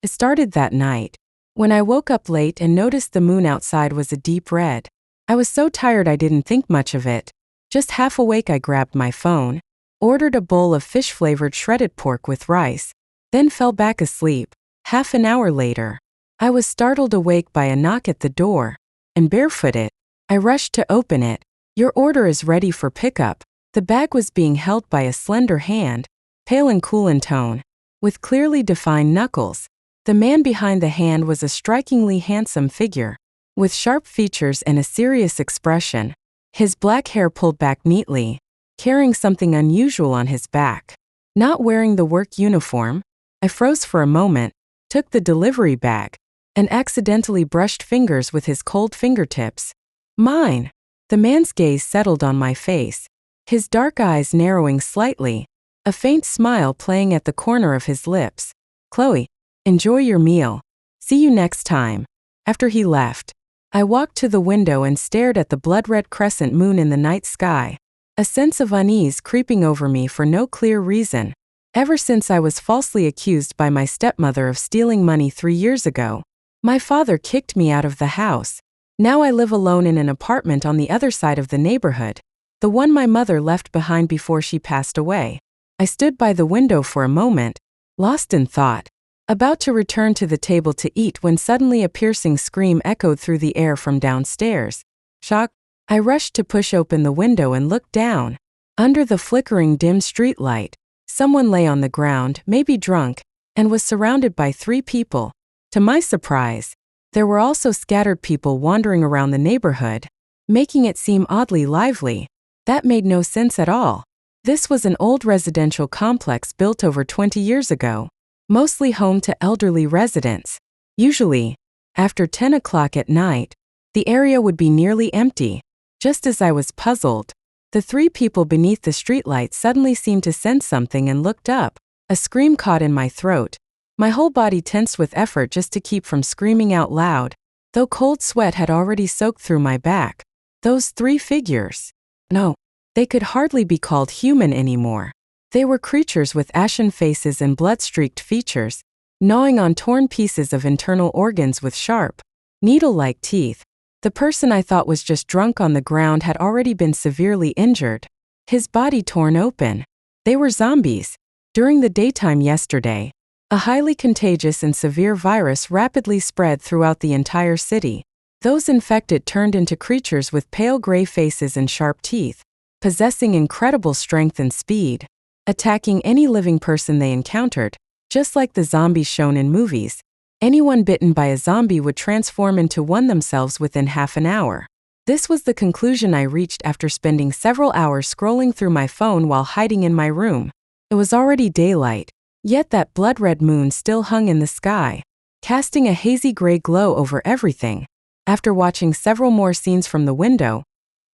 It started that night, when I woke up late and noticed the moon outside was a deep red. I was so tired I didn't think much of it. Just half awake, I grabbed my phone, ordered a bowl of fish-flavored shredded pork with rice, then fell back asleep. Half an hour later, I was startled awake by a knock at the door, and barefooted, I rushed to open it. "Your order is ready for pickup." The bag was being held by a slender hand, pale and cool in tone, with clearly defined knuckles. The man behind the hand was a strikingly handsome figure, with sharp features and a serious expression, his black hair pulled back neatly, carrying something unusual on his back. Not wearing the work uniform, I froze for a moment, took the delivery bag, and accidentally brushed fingers with his cold fingertips. "Mine." The man's gaze settled on my face, his dark eyes narrowing slightly, a faint smile playing at the corner of his lips. "Chloe, enjoy your meal. See you next time." After he left, I walked to the window and stared at the blood-red crescent moon in the night sky, a sense of unease creeping over me for no clear reason. Ever since I was falsely accused by my stepmother of stealing money 3 years ago, my father kicked me out of the house. Now I live alone in an apartment on the other side of the neighborhood, the one my mother left behind before she passed away. I stood by the window for a moment, lost in thought, about to return to the table to eat when suddenly a piercing scream echoed through the air from downstairs. Shocked, I rushed to push open the window and looked down. Under the flickering dim streetlight, someone lay on the ground, maybe drunk, and was surrounded by 3 people. To my surprise, there were also scattered people wandering around the neighborhood, making it seem oddly lively. That made no sense at all. This was an old residential complex built over 20 years ago, mostly home to elderly residents. Usually, after 10 o'clock at night, the area would be nearly empty. Just as I was puzzled, the 3 people beneath the streetlight suddenly seemed to sense something and looked up. A scream caught in my throat. My whole body tensed with effort just to keep from screaming out loud, though cold sweat had already soaked through my back. Those 3 figures. No, they could hardly be called human anymore. They were creatures with ashen faces and blood-streaked features, gnawing on torn pieces of internal organs with sharp, needle-like teeth. The person I thought was just drunk on the ground had already been severely injured, his body torn open. They were zombies. During the daytime yesterday, a highly contagious and severe virus rapidly spread throughout the entire city. Those infected turned into creatures with pale gray faces and sharp teeth, possessing incredible strength and speed, attacking any living person they encountered, just like the zombies shown in movies. Anyone bitten by a zombie would transform into one themselves within half an hour. This was the conclusion I reached after spending several hours scrolling through my phone while hiding in my room. It was already daylight, yet that blood-red moon still hung in the sky, casting a hazy gray glow over everything. After watching several more scenes from the window,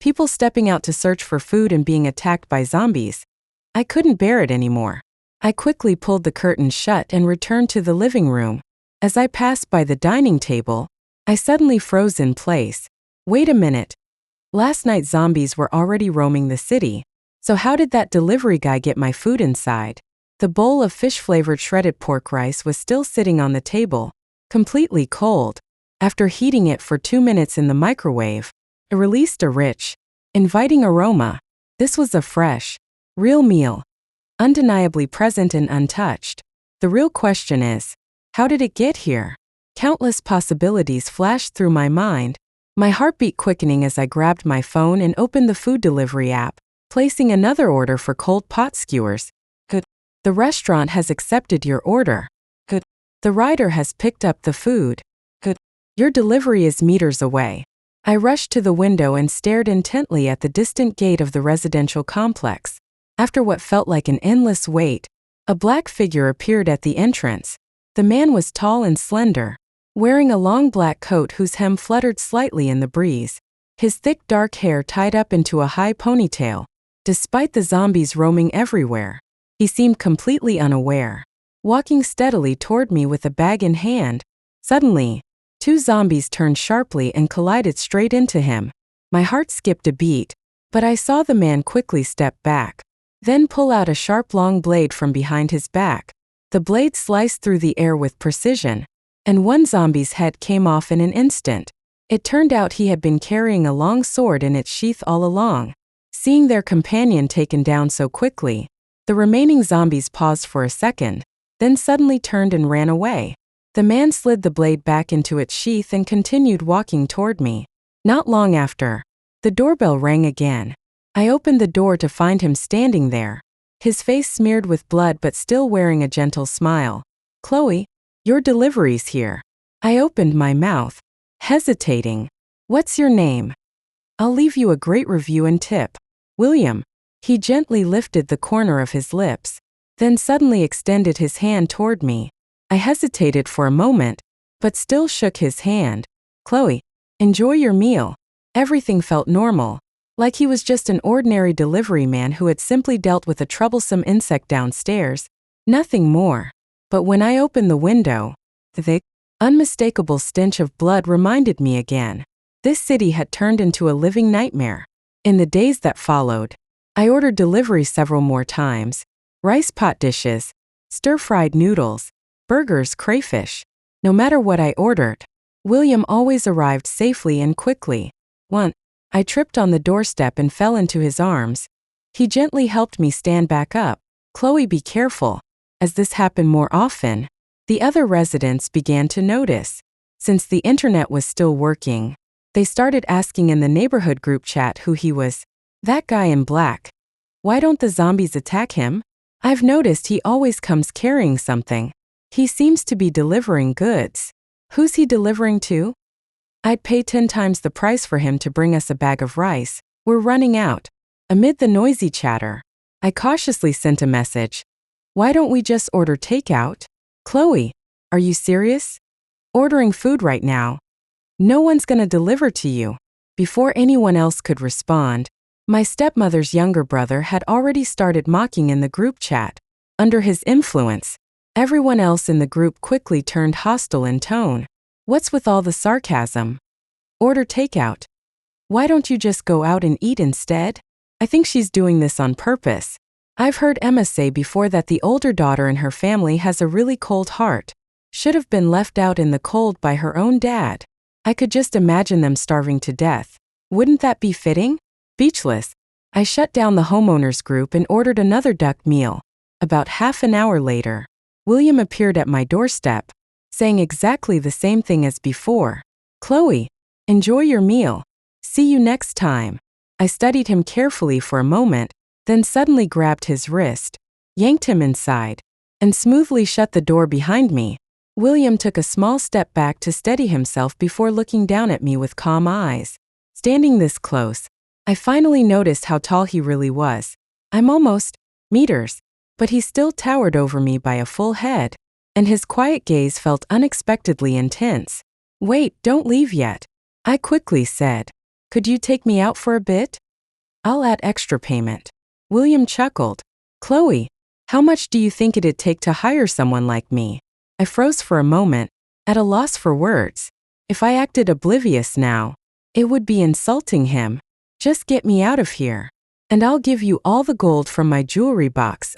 people stepping out to search for food and being attacked by zombies, I couldn't bear it anymore. I quickly pulled the curtains shut and returned to the living room. As I passed by the dining table, I suddenly froze in place. Wait a minute. Last night zombies were already roaming the city, so how did that delivery guy get my food inside? The bowl of fish-flavored shredded pork rice was still sitting on the table, completely cold. After heating it for 2 minutes in the microwave, it released a rich, inviting aroma. This was a fresh, real meal, undeniably present and untouched. The real question is, how did it get here? Countless possibilities flashed through my mind, my heartbeat quickening as I grabbed my phone and opened the food delivery app, placing another order for cold pot skewers. Good. The restaurant has accepted your order. Good. The rider has picked up the food. Good. Your delivery is meters away. I rushed to the window and stared intently at the distant gate of the residential complex. After what felt like an endless wait, a black figure appeared at the entrance. The man was tall and slender, wearing a long black coat whose hem fluttered slightly in the breeze, his thick dark hair tied up into a high ponytail. Despite the zombies roaming everywhere, he seemed completely unaware, walking steadily toward me with a bag in hand. Suddenly, 2 zombies turned sharply and collided straight into him. My heart skipped a beat, but I saw the man quickly step back, then pull out a sharp long blade from behind his back. The blade sliced through the air with precision, and one zombie's head came off in an instant. It turned out he had been carrying a long sword in its sheath all along. Seeing their companion taken down so quickly, the remaining zombies paused for a second, then suddenly turned and ran away. The man slid the blade back into its sheath and continued walking toward me. Not long after, the doorbell rang again. I opened the door to find him standing there, his face smeared with blood but still wearing a gentle smile. "Chloe, your delivery's here." I opened my mouth, hesitating. "What's your name?" "I'll leave you a great review and tip." "William." He gently lifted the corner of his lips, then suddenly extended his hand toward me. I hesitated for a moment, but still shook his hand. "Chloe, enjoy your meal." Everything felt normal, like he was just an ordinary delivery man who had simply dealt with a troublesome insect downstairs, nothing more. But when I opened the window, the thick, unmistakable stench of blood reminded me again. This city had turned into a living nightmare. In the days that followed, I ordered delivery several more times. Rice pot dishes, stir-fried noodles, burgers, crayfish. No matter what I ordered, William always arrived safely and quickly. Once, I tripped on the doorstep and fell into his arms. He gently helped me stand back up. "Chloe, be careful." As this happened more often, the other residents began to notice. Since the internet was still working, they started asking in the neighborhood group chat who he was. "That guy in black. Why don't the zombies attack him? I've noticed he always comes carrying something. He seems to be delivering goods. Who's he delivering to?" I'd pay 10 times the price for him to bring us a bag of rice. "We're running out." Amid the noisy chatter, I cautiously sent a message. "Why don't we just order takeout?" "Chloe, are you serious? Ordering food right now? No one's gonna deliver to you." Before anyone else could respond, my stepmother's younger brother had already started mocking in the group chat. Under his influence, everyone else in the group quickly turned hostile in tone. "What's with all the sarcasm? Order takeout. Why don't you just go out and eat instead?" I think she's doing this on purpose. I've heard Emma say before that the older daughter in her family has a really cold heart. Should have been left out in the cold by her own dad. I could just imagine them starving to death. Wouldn't that be fitting? Speechless, I shut down the homeowners group and ordered another duck meal. About half an hour later, William appeared at my doorstep, saying exactly the same thing as before. "Chloe, enjoy your meal. See you next time." I studied him carefully for a moment, then suddenly grabbed his wrist, yanked him inside, and smoothly shut the door behind me. William took a small step back to steady himself before looking down at me with calm eyes. Standing this close, I finally noticed how tall he really was. I'm almost meters, but he still towered over me by a full head, and his quiet gaze felt unexpectedly intense. "Wait, don't leave yet," I quickly said. "Could you take me out for a bit? I'll add extra payment." William chuckled. "Chloe, how much do you think it'd take to hire someone like me?" I froze for a moment, at a loss for words. If I acted oblivious now, it would be insulting him. "Just get me out of here, and I'll give you all the gold from my jewelry box."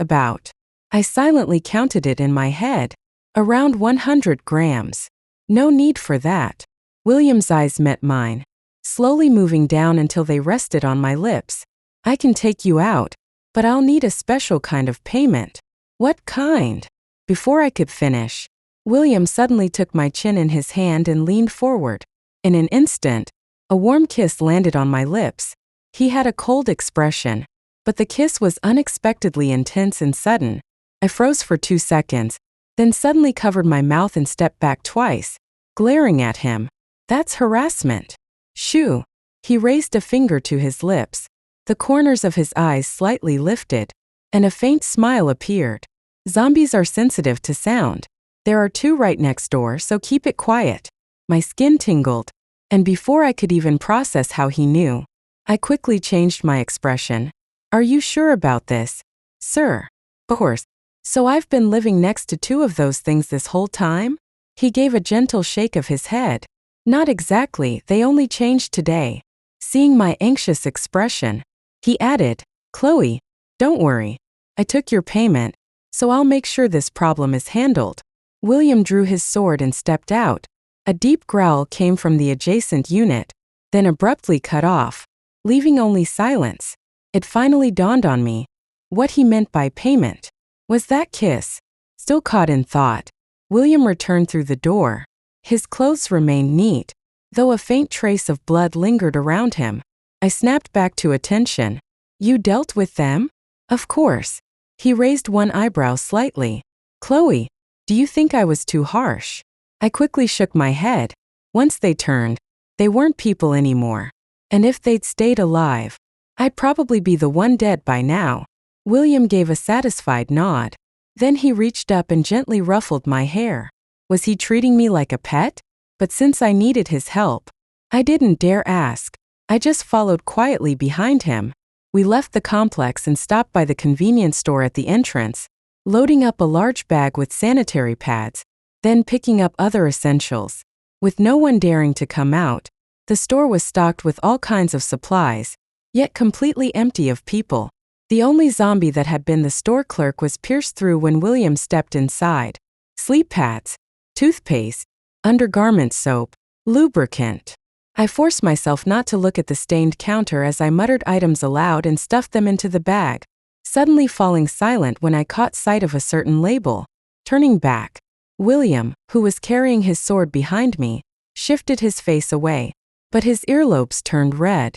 I silently counted it in my head. Around 100 grams. No need for that. William's eyes met mine, slowly moving down until they rested on my lips. "I can take you out, but I'll need a special kind of payment." "What kind?" Before I could finish, William suddenly took my chin in his hand and leaned forward. In an instant, a warm kiss landed on my lips. He had a cold expression, but the kiss was unexpectedly intense and sudden. I froze for 2 seconds, then suddenly covered my mouth and stepped back twice, glaring at him. "That's harassment." "Shoo." He raised a finger to his lips. The corners of his eyes slightly lifted, and a faint smile appeared. "Zombies are sensitive to sound. There are 2 right next door, so keep it quiet." My skin tingled, and before I could even process how he knew, I quickly changed my expression. "Are you sure about this, sir?" "Of course. So I've been living next to 2 of those things this whole time?" He gave a gentle shake of his head. "Not exactly, they only changed today." Seeing my anxious expression, he added, "Chloe, don't worry. I took your payment, so I'll make sure this problem is handled. William drew his sword and stepped out. A deep growl came from the adjacent unit, then abruptly cut off, leaving only silence. It finally dawned on me what he meant by payment. Was that kiss? Still caught in thought, William returned through the door. His clothes remained neat, though a faint trace of blood lingered around him. I snapped back to attention. You dealt with them? Of course. He raised one eyebrow slightly. Chloe, do you think I was too harsh? I quickly shook my head. Once they turned, they weren't people anymore. And if they'd stayed alive, I'd probably be the one dead by now. William gave a satisfied nod. Then he reached up and gently ruffled my hair. Was he treating me like a pet? But since I needed his help, I didn't dare ask. I just followed quietly behind him. We left the complex and stopped by the convenience store at the entrance, loading up a large bag with sanitary pads, then picking up other essentials. With no one daring to come out, the store was stocked with all kinds of supplies, yet completely empty of people. The only zombie that had been the store clerk was pierced through when William stepped inside. Sleep pads, toothpaste, undergarment soap, lubricant. I forced myself not to look at the stained counter as I muttered items aloud and stuffed them into the bag, suddenly falling silent when I caught sight of a certain label. Turning back, William, who was carrying his sword behind me, shifted his face away, but his earlobes turned red.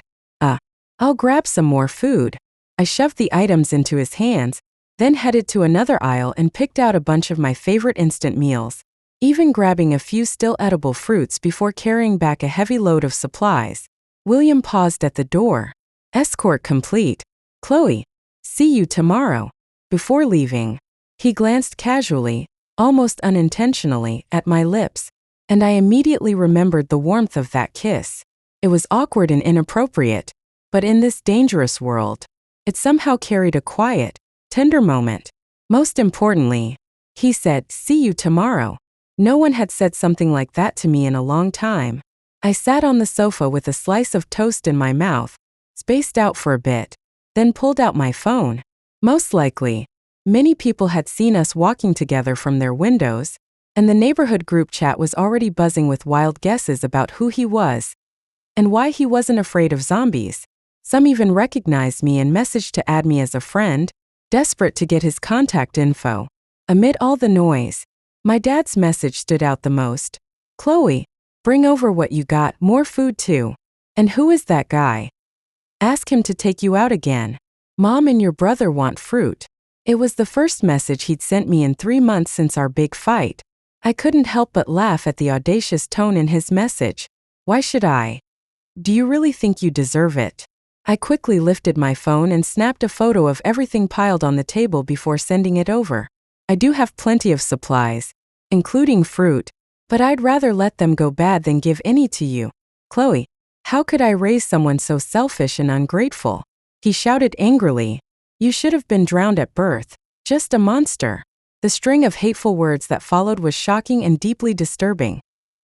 I'll grab some more food. I shoved the items into his hands, then headed to another aisle and picked out a bunch of my favorite instant meals, even grabbing a few still edible fruits before carrying back a heavy load of supplies. William paused at the door. Escort complete. Chloe, see you tomorrow. Before leaving, he glanced casually, almost unintentionally, at my lips, and I immediately remembered the warmth of that kiss. It was awkward and inappropriate, but in this dangerous world, it somehow carried a quiet, tender moment. Most importantly, he said, "See you tomorrow." No one had said something like that to me in a long time. I sat on the sofa with a slice of toast in my mouth, spaced out for a bit, then pulled out my phone. Most likely, many people had seen us walking together from their windows, and the neighborhood group chat was already buzzing with wild guesses about who he was and why he wasn't afraid of zombies. Some even recognized me and messaged to add me as a friend, desperate to get his contact info. Amid all the noise, my dad's message stood out the most. Chloe, bring over what you got, more food too. And who is that guy? Ask him to take you out again. Mom and your brother want fruit. It was the first message he'd sent me in 3 months since our big fight. I couldn't help but laugh at the audacious tone in his message. Why should I? Do you really think you deserve it? I quickly lifted my phone and snapped a photo of everything piled on the table before sending it over. I do have plenty of supplies, including fruit, but I'd rather let them go bad than give any to you. Chloe, how could I raise someone so selfish and ungrateful? He shouted angrily. You should have been drowned at birth. Just a monster. The string of hateful words that followed was shocking and deeply disturbing.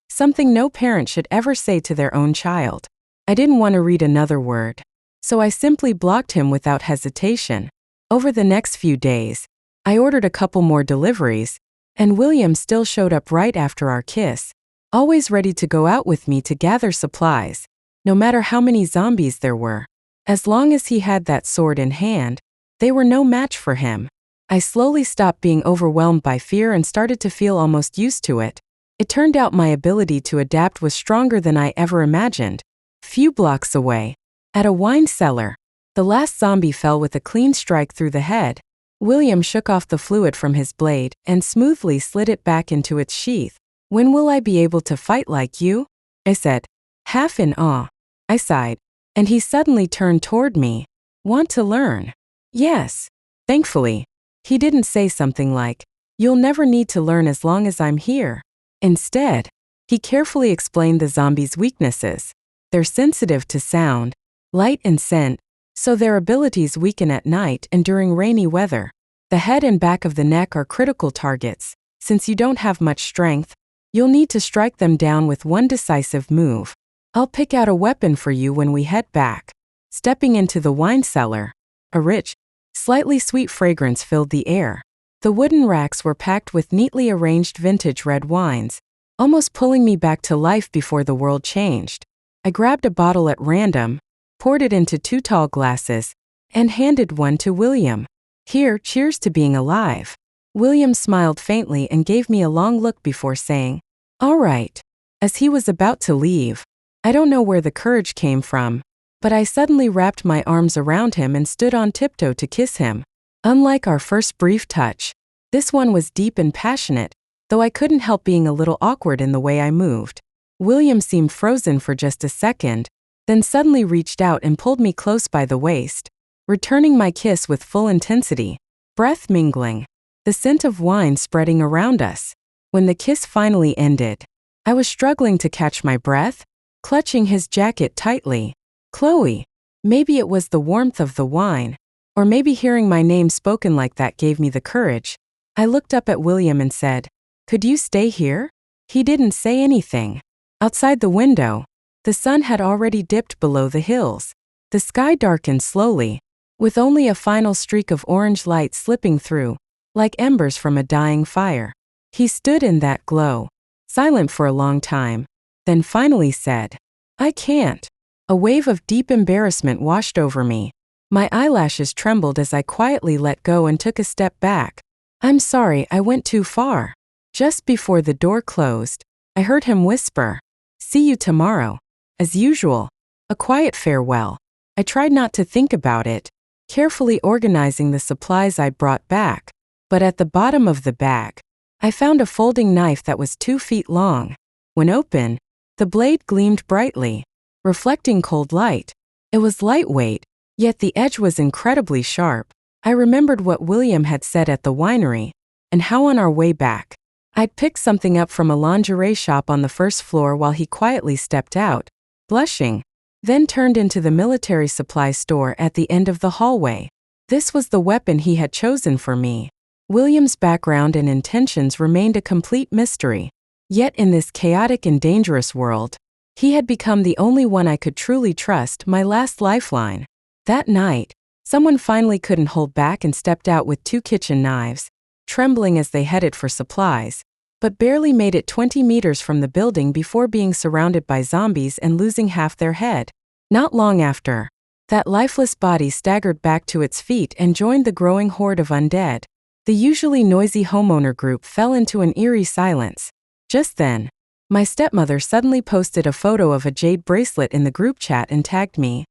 Something no parent should ever say to their own child. I didn't want to read another word, so I simply blocked him without hesitation. Over the next few days, I ordered a couple more deliveries, and William still showed up right after our kiss, always ready to go out with me to gather supplies, no matter how many zombies there were. As long as he had that sword in hand, they were no match for him. I slowly stopped being overwhelmed by fear and started to feel almost used to it. It turned out my ability to adapt was stronger than I ever imagined. Few blocks away, at a wine cellar, the last zombie fell with a clean strike through the head. William shook off the fluid from his blade and smoothly slid it back into its sheath. When will I be able to fight like you? I said, half in awe. I sighed, and he suddenly turned toward me. Want to learn? Yes. Thankfully, he didn't say something like, you'll never need to learn as long as I'm here. Instead, he carefully explained the zombies' weaknesses. They're sensitive to sound, light and scent, so their abilities weaken at night and during rainy weather. The head and back of the neck are critical targets. Since you don't have much strength, you'll need to strike them down with one decisive move. I'll pick out a weapon for you when we head back. Stepping into the wine cellar, a rich, slightly sweet fragrance filled the air. The wooden racks were packed with neatly arranged vintage red wines, almost pulling me back to life before the world changed. I grabbed a bottle at random, poured it into 2 tall glasses, and handed one to William. "Here, cheers to being alive." William smiled faintly and gave me a long look before saying, "All right." As he was about to leave, I don't know where the courage came from, but I suddenly wrapped my arms around him and stood on tiptoe to kiss him. Unlike our first brief touch, this one was deep and passionate, though I couldn't help being a little awkward in the way I moved. William seemed frozen for just a second, then suddenly reached out and pulled me close by the waist, returning my kiss with full intensity, breath mingling, the scent of wine spreading around us. When the kiss finally ended, I was struggling to catch my breath, clutching his jacket tightly. "Chloe." Maybe it was the warmth of the wine, or maybe hearing my name spoken like that gave me the courage. I looked up at William and said, "Could you stay here?" He didn't say anything. Outside the window, the sun had already dipped below the hills. The sky darkened slowly, with only a final streak of orange light slipping through, like embers from a dying fire. He stood in that glow, silent for a long time, then finally said, "I can't." A wave of deep embarrassment washed over me. My eyelashes trembled as I quietly let go and took a step back. "I'm sorry, I went too far." Just before the door closed, I heard him whisper, "See you tomorrow." As usual, a quiet farewell. I tried not to think about it, carefully organizing the supplies I'd brought back. But at the bottom of the bag, I found a folding knife that was 2 feet long. When open, the blade gleamed brightly, reflecting cold light. It was lightweight, yet the edge was incredibly sharp. I remembered what William had said at the winery, and how on our way back, I'd picked something up from a lingerie shop on the first floor while he quietly stepped out, blushing, then turned into the military supply store at the end of the hallway. This was the weapon he had chosen for me. William's background and intentions remained a complete mystery. Yet in this chaotic and dangerous world, he had become the only one I could truly trust, my last lifeline. That night, someone finally couldn't hold back and stepped out with 2 kitchen knives, trembling as they headed for supplies, but barely made it 20 meters from the building before being surrounded by zombies and losing half their head. Not long after, that lifeless body staggered back to its feet and joined the growing horde of undead. The usually noisy homeowner group fell into an eerie silence. Just then, my stepmother suddenly posted a photo of a jade bracelet in the group chat and tagged me.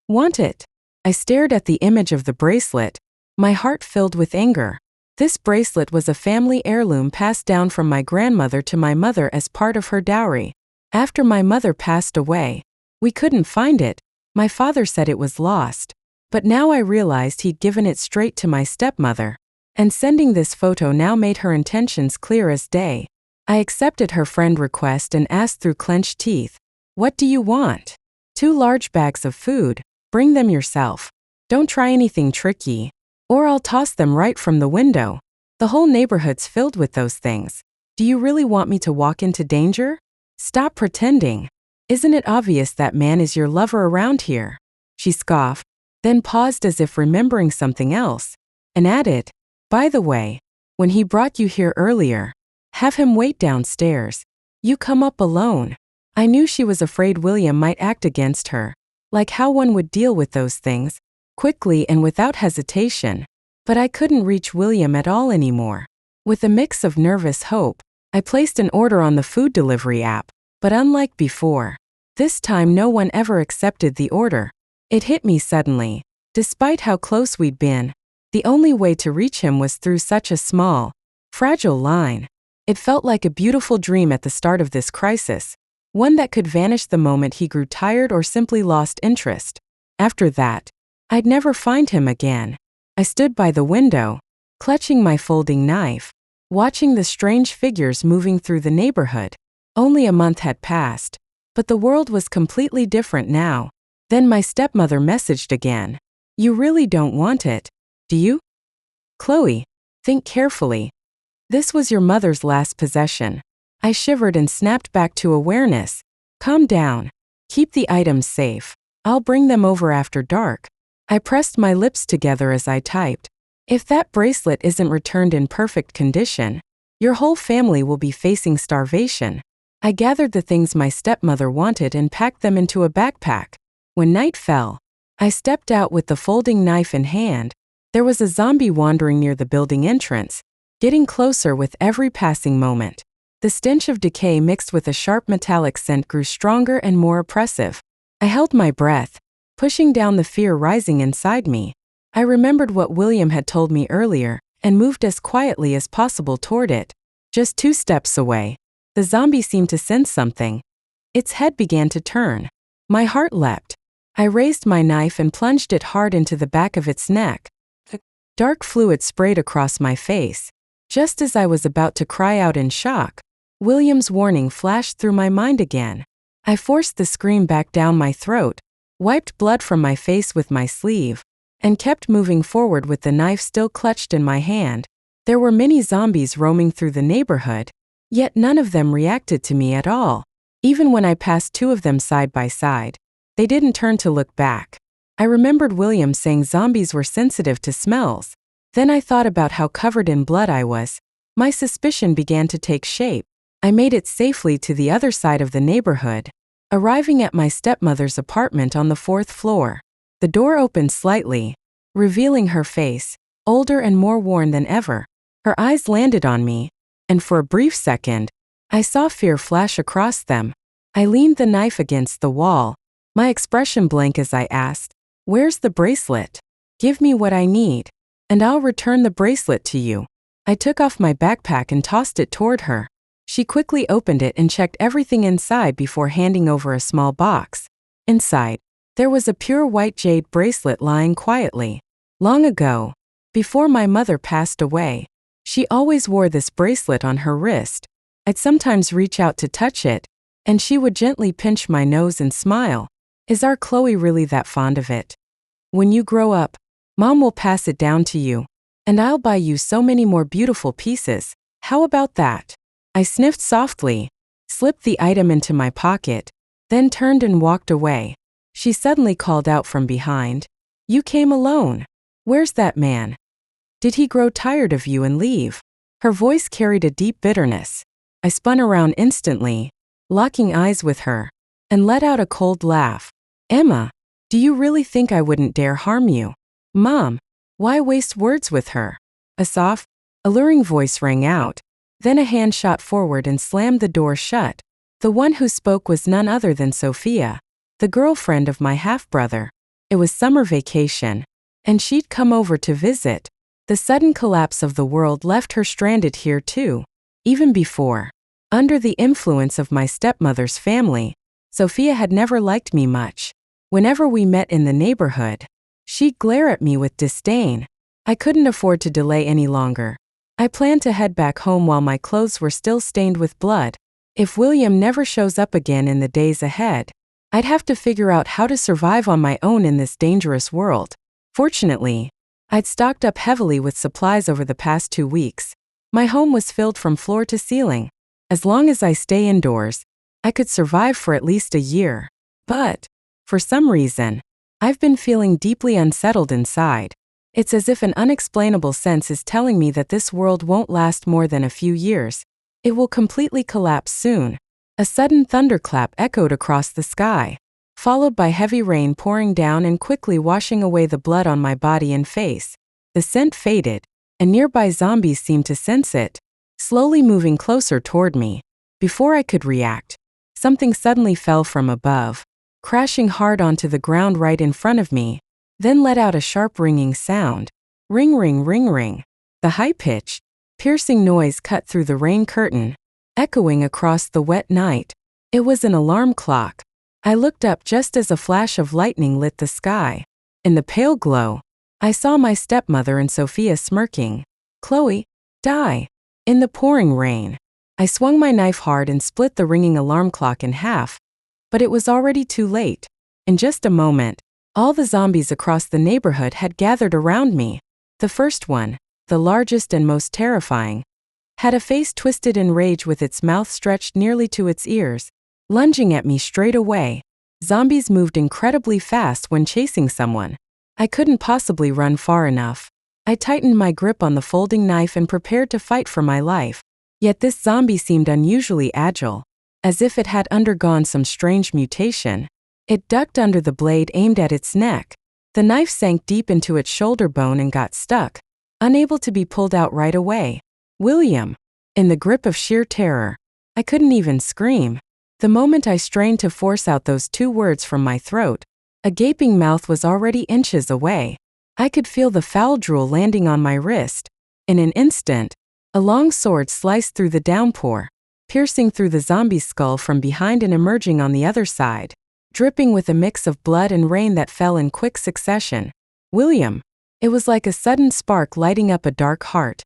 "Want it?" I stared at the image of the bracelet, my heart filled with anger. This bracelet was a family heirloom passed down from my grandmother to my mother as part of her dowry. After my mother passed away, we couldn't find it. My father said it was lost. But now I realized he'd given it straight to my stepmother. And sending this photo now made her intentions clear as day. I accepted her friend request and asked through clenched teeth, "What do you want?" 2 large bags of food. "Bring them yourself. Don't try anything tricky, or I'll toss them right from the window. The whole neighborhood's filled with those things. Do you really want me to walk into danger? Stop pretending. Isn't it obvious that man is your lover around here?" She scoffed, then paused as if remembering something else, and added, "By the way, when he brought you here earlier, have him wait downstairs. You come up alone." I knew she was afraid William might act against her, like how one would deal with those things, quickly and without hesitation. But I couldn't reach William at all anymore. With a mix of nervous hope, I placed an order on the food delivery app, but unlike before, this time no one ever accepted the order. It hit me suddenly. Despite how close we'd been, the only way to reach him was through such a small, fragile line. It felt like a beautiful dream at the start of this crisis, one that could vanish the moment he grew tired or simply lost interest. After that, I'd never find him again. I stood by the window, clutching my folding knife, watching the strange figures moving through the neighborhood. Only a month had passed, but the world was completely different now. Then my stepmother messaged again. "You really don't want it, do you? Chloe, think carefully. This was your mother's last possession." I shivered and snapped back to awareness. "Calm down. Keep the items safe. I'll bring them over after dark." I pressed my lips together as I typed. If that bracelet isn't returned in perfect condition, your whole family will be facing starvation. I gathered the things my stepmother wanted and packed them into a backpack. When night fell, I stepped out with the folding knife in hand. There was a zombie wandering near the building entrance, getting closer with every passing moment. The stench of decay mixed with a sharp metallic scent grew stronger and more oppressive. I held my breath, pushing down the fear rising inside me. I remembered what William had told me earlier and moved as quietly as possible toward it. Just 2 steps away, the zombie seemed to sense something. Its head began to turn. My heart leapt. I raised my knife and plunged it hard into the back of its neck. The dark fluid sprayed across my face. Just as I was about to cry out in shock, William's warning flashed through my mind again. I forced the scream back down my throat, wiped blood from my face with my sleeve, and kept moving forward with the knife still clutched in my hand. There were many zombies roaming through the neighborhood, yet none of them reacted to me at all. Even when I passed 2 of them side by side, they didn't turn to look back. I remembered William saying zombies were sensitive to smells. Then I thought about how covered in blood I was. My suspicion began to take shape. I made it safely to the other side of the neighborhood, arriving at my stepmother's apartment on the 4th floor. The door opened slightly, revealing her face, older and more worn than ever. Her eyes landed on me, and for a brief second, I saw fear flash across them. I leaned the knife against the wall, my expression blank as I asked, "Where's the bracelet? Give me what I need, and I'll return the bracelet to you." I took off my backpack and tossed it toward her. She quickly opened it and checked everything inside before handing over a small box. Inside, there was a pure white jade bracelet lying quietly. Long ago, before my mother passed away, she always wore this bracelet on her wrist. I'd sometimes reach out to touch it, and she would gently pinch my nose and smile. "Is our Chloe really that fond of it? When you grow up, Mom will pass it down to you, and I'll buy you so many more beautiful pieces. How about that?" I sniffed softly, slipped the item into my pocket, then turned and walked away. She suddenly called out from behind, "You came alone. Where's that man? Did he grow tired of you and leave?" Her voice carried a deep bitterness. I spun around instantly, locking eyes with her, and let out a cold laugh. "Emma, do you really think I wouldn't dare harm you?" "Mom, why waste words with her?" A soft, alluring voice rang out. Then a hand shot forward and slammed the door shut. The one who spoke was none other than Sophia, the girlfriend of my half-brother. It was summer vacation, and she'd come over to visit. The sudden collapse of the world left her stranded here too. Even before, under the influence of my stepmother's family, Sophia had never liked me much. Whenever we met in the neighborhood, she'd glare at me with disdain. I couldn't afford to delay any longer. I planned to head back home while my clothes were still stained with blood. If William never shows up again in the days ahead, I'd have to figure out how to survive on my own in this dangerous world. Fortunately, I'd stocked up heavily with supplies over the past 2 weeks. My home was filled from floor to ceiling. As long as I stay indoors, I could survive for at least a year. But, for some reason, I've been feeling deeply unsettled inside. It's as if an unexplainable sense is telling me that this world won't last more than a few years. It will completely collapse soon. A sudden thunderclap echoed across the sky, followed by heavy rain pouring down and quickly washing away the blood on my body and face. The scent faded, and nearby zombies seemed to sense it, slowly moving closer toward me. Before I could react, something suddenly fell from above, crashing hard onto the ground right in front of me, then let out a sharp ringing sound. Ring, ring, ring, ring. The high-pitched, piercing noise cut through the rain curtain, echoing across the wet night. It was an alarm clock. I looked up just as a flash of lightning lit the sky. In the pale glow, I saw my stepmother and Sophia smirking. "Chloe, die." In the pouring rain, I swung my knife hard and split the ringing alarm clock in half. But it was already too late. In just a moment, all the zombies across the neighborhood had gathered around me. The first one, the largest and most terrifying, had a face twisted in rage with its mouth stretched nearly to its ears, lunging at me straight away. Zombies moved incredibly fast when chasing someone. I couldn't possibly run far enough. I tightened my grip on the folding knife and prepared to fight for my life. Yet this zombie seemed unusually agile, as if it had undergone some strange mutation. It ducked under the blade aimed at its neck. The knife sank deep into its shoulder bone and got stuck, unable to be pulled out right away. William! In the grip of sheer terror, I couldn't even scream. The moment I strained to force out those 2 words from my throat, a gaping mouth was already inches away. I could feel the foul drool landing on my wrist. In an instant, a long sword sliced through the downpour, piercing through the zombie's skull from behind and emerging on the other side, dripping with a mix of blood and rain that fell in quick succession. William! It was like a sudden spark lighting up a dark heart.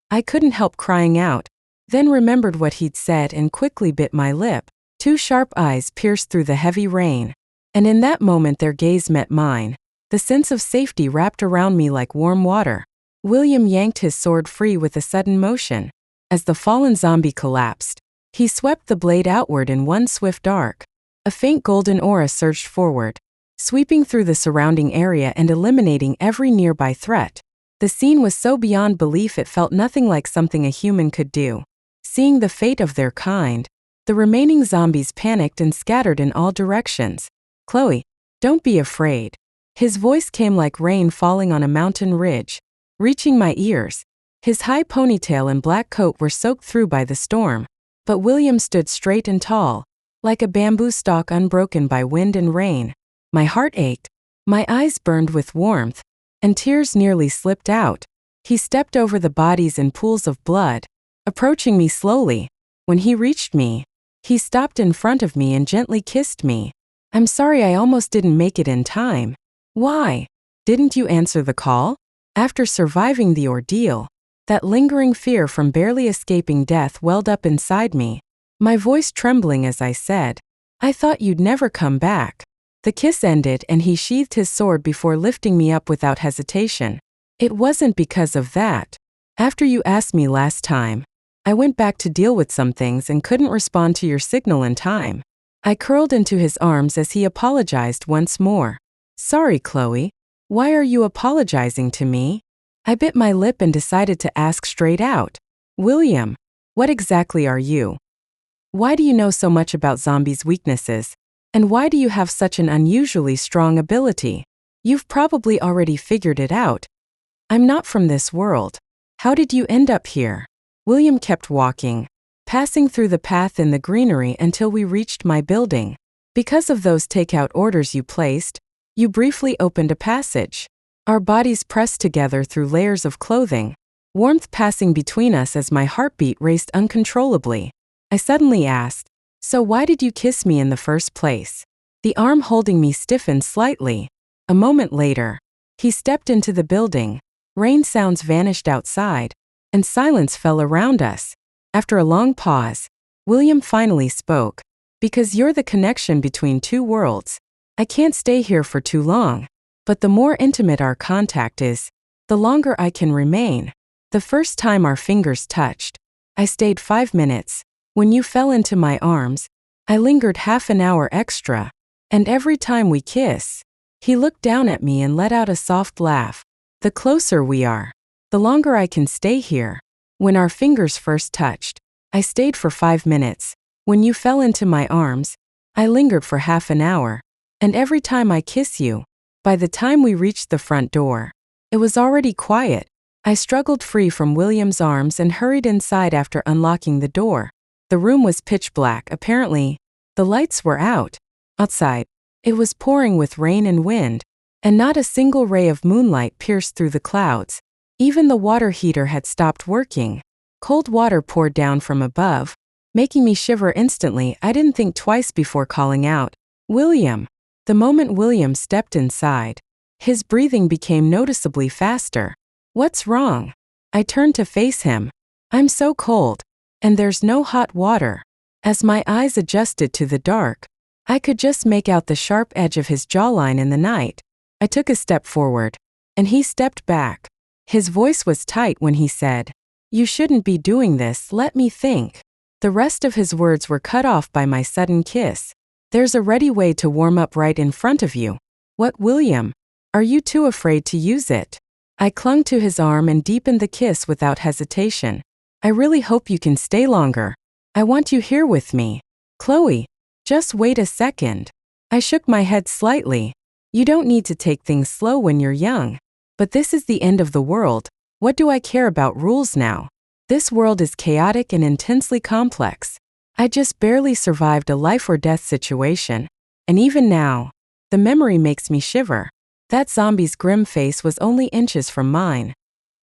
I couldn't help crying out, then remembered what he'd said and quickly bit my lip. 2 sharp eyes pierced through the heavy rain, and in that moment their gaze met mine. The sense of safety wrapped around me like warm water. William yanked his sword free with a sudden motion. As the fallen zombie collapsed, he swept the blade outward in one swift arc. A faint golden aura surged forward, sweeping through the surrounding area and eliminating every nearby threat. The scene was so beyond belief it felt nothing like something a human could do. Seeing the fate of their kind, the remaining zombies panicked and scattered in all directions. Chloe, don't be afraid. His voice came like rain falling on a mountain ridge, reaching my ears. His high ponytail and black coat were soaked through by the storm, but William stood straight and tall, like a bamboo stalk unbroken by wind and rain. My heart ached, my eyes burned with warmth, and tears nearly slipped out. He stepped over the bodies in pools of blood, approaching me slowly. When he reached me, he stopped in front of me and gently kissed me. I'm sorry I almost didn't make it in time. Why? Didn't you answer the call? After surviving the ordeal, that lingering fear from barely escaping death welled up inside me, my voice trembling as I said, I thought you'd never come back. The kiss ended and he sheathed his sword before lifting me up without hesitation. It wasn't because of that. After you asked me last time, I went back to deal with some things and couldn't respond to your signal in time. I curled into his arms as he apologized once more. Sorry, Chloe. Why are you apologizing to me? I bit my lip and decided to ask straight out. William, what exactly are you? Why do you know so much about zombies' weaknesses? And why do you have such an unusually strong ability? You've probably already figured it out. I'm not from this world. How did you end up here? William kept walking, passing through the path in the greenery until we reached my building. Because of those takeout orders you placed, you briefly opened a passage. Our bodies pressed together through layers of clothing, warmth passing between us as my heartbeat raced uncontrollably. I suddenly asked, so why did you kiss me in the first place? The arm holding me stiffened slightly. A moment later, he stepped into the building. Rain sounds vanished outside, and silence fell around us. After a long pause, William finally spoke. Because you're the connection between 2 worlds, I can't stay here for too long. But the more intimate our contact is, the longer I can remain. The first time our fingers touched, I stayed 5 minutes. When you fell into my arms, I lingered half an hour extra. And every time we kiss, he looked down at me and let out a soft laugh. The closer we are, the longer I can stay here. When our fingers first touched, I stayed for 5 minutes. When you fell into my arms, I lingered for half an hour. And every time I kiss you, by the time we reached the front door, it was already quiet. I struggled free from William's arms and hurried inside after unlocking the door. The room was pitch black. Apparently, the lights were out. Outside, it was pouring with rain and wind, and not a single ray of moonlight pierced through the clouds. Even the water heater had stopped working. Cold water poured down from above, making me shiver instantly. I didn't think twice before calling out, William. The moment William stepped inside, his breathing became noticeably faster. What's wrong? I turned to face him. I'm so cold. And there's no hot water. As my eyes adjusted to the dark, I could just make out the sharp edge of his jawline in the night. I took a step forward, and he stepped back. His voice was tight when he said, You shouldn't be doing this, let me think. The rest of his words were cut off by my sudden kiss. There's a ready way to warm up right in front of you. What, William? Are you too afraid to use it? I clung to his arm and deepened the kiss without hesitation. I really hope you can stay longer. I want you here with me. Chloe, just wait a second. I shook my head slightly. You don't need to take things slow when you're young. But this is the end of the world. What do I care about rules now? This world is chaotic and intensely complex. I just barely survived a life or death situation. And even now, the memory makes me shiver. That zombie's grim face was only inches from mine.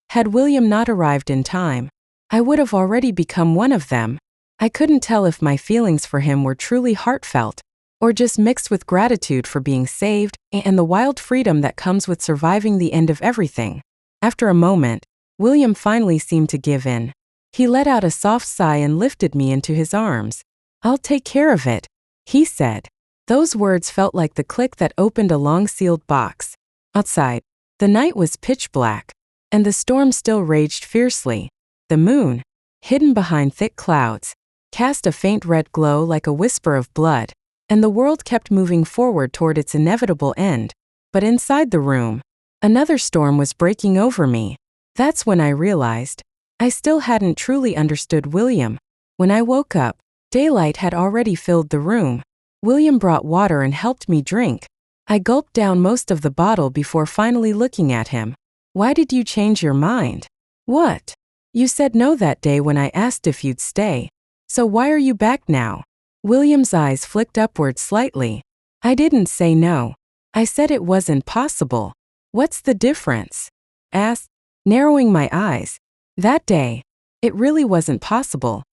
Had William not arrived in time, I would have already become one of them. I couldn't tell if my feelings for him were truly heartfelt, or just mixed with gratitude for being saved and the wild freedom that comes with surviving the end of everything. After a moment, William finally seemed to give in. He let out a soft sigh and lifted me into his arms. I'll take care of it, he said. Those words felt like the click that opened a long-sealed box. Outside, the night was pitch black, and the storm still raged fiercely. The moon, hidden behind thick clouds, cast a faint red glow like a whisper of blood, and the world kept moving forward toward its inevitable end. But inside the room, another storm was breaking over me. That's when I realized I still hadn't truly understood William. When I woke up, daylight had already filled the room. William brought water and helped me drink. I gulped down most of the bottle before finally looking at him. Why did you change your mind? What? You said no that day when I asked if you'd stay. So why are you back now? William's eyes flicked upward slightly. I didn't say no. I said it wasn't possible. What's the difference? Asked, narrowing my eyes. That day, it really wasn't possible.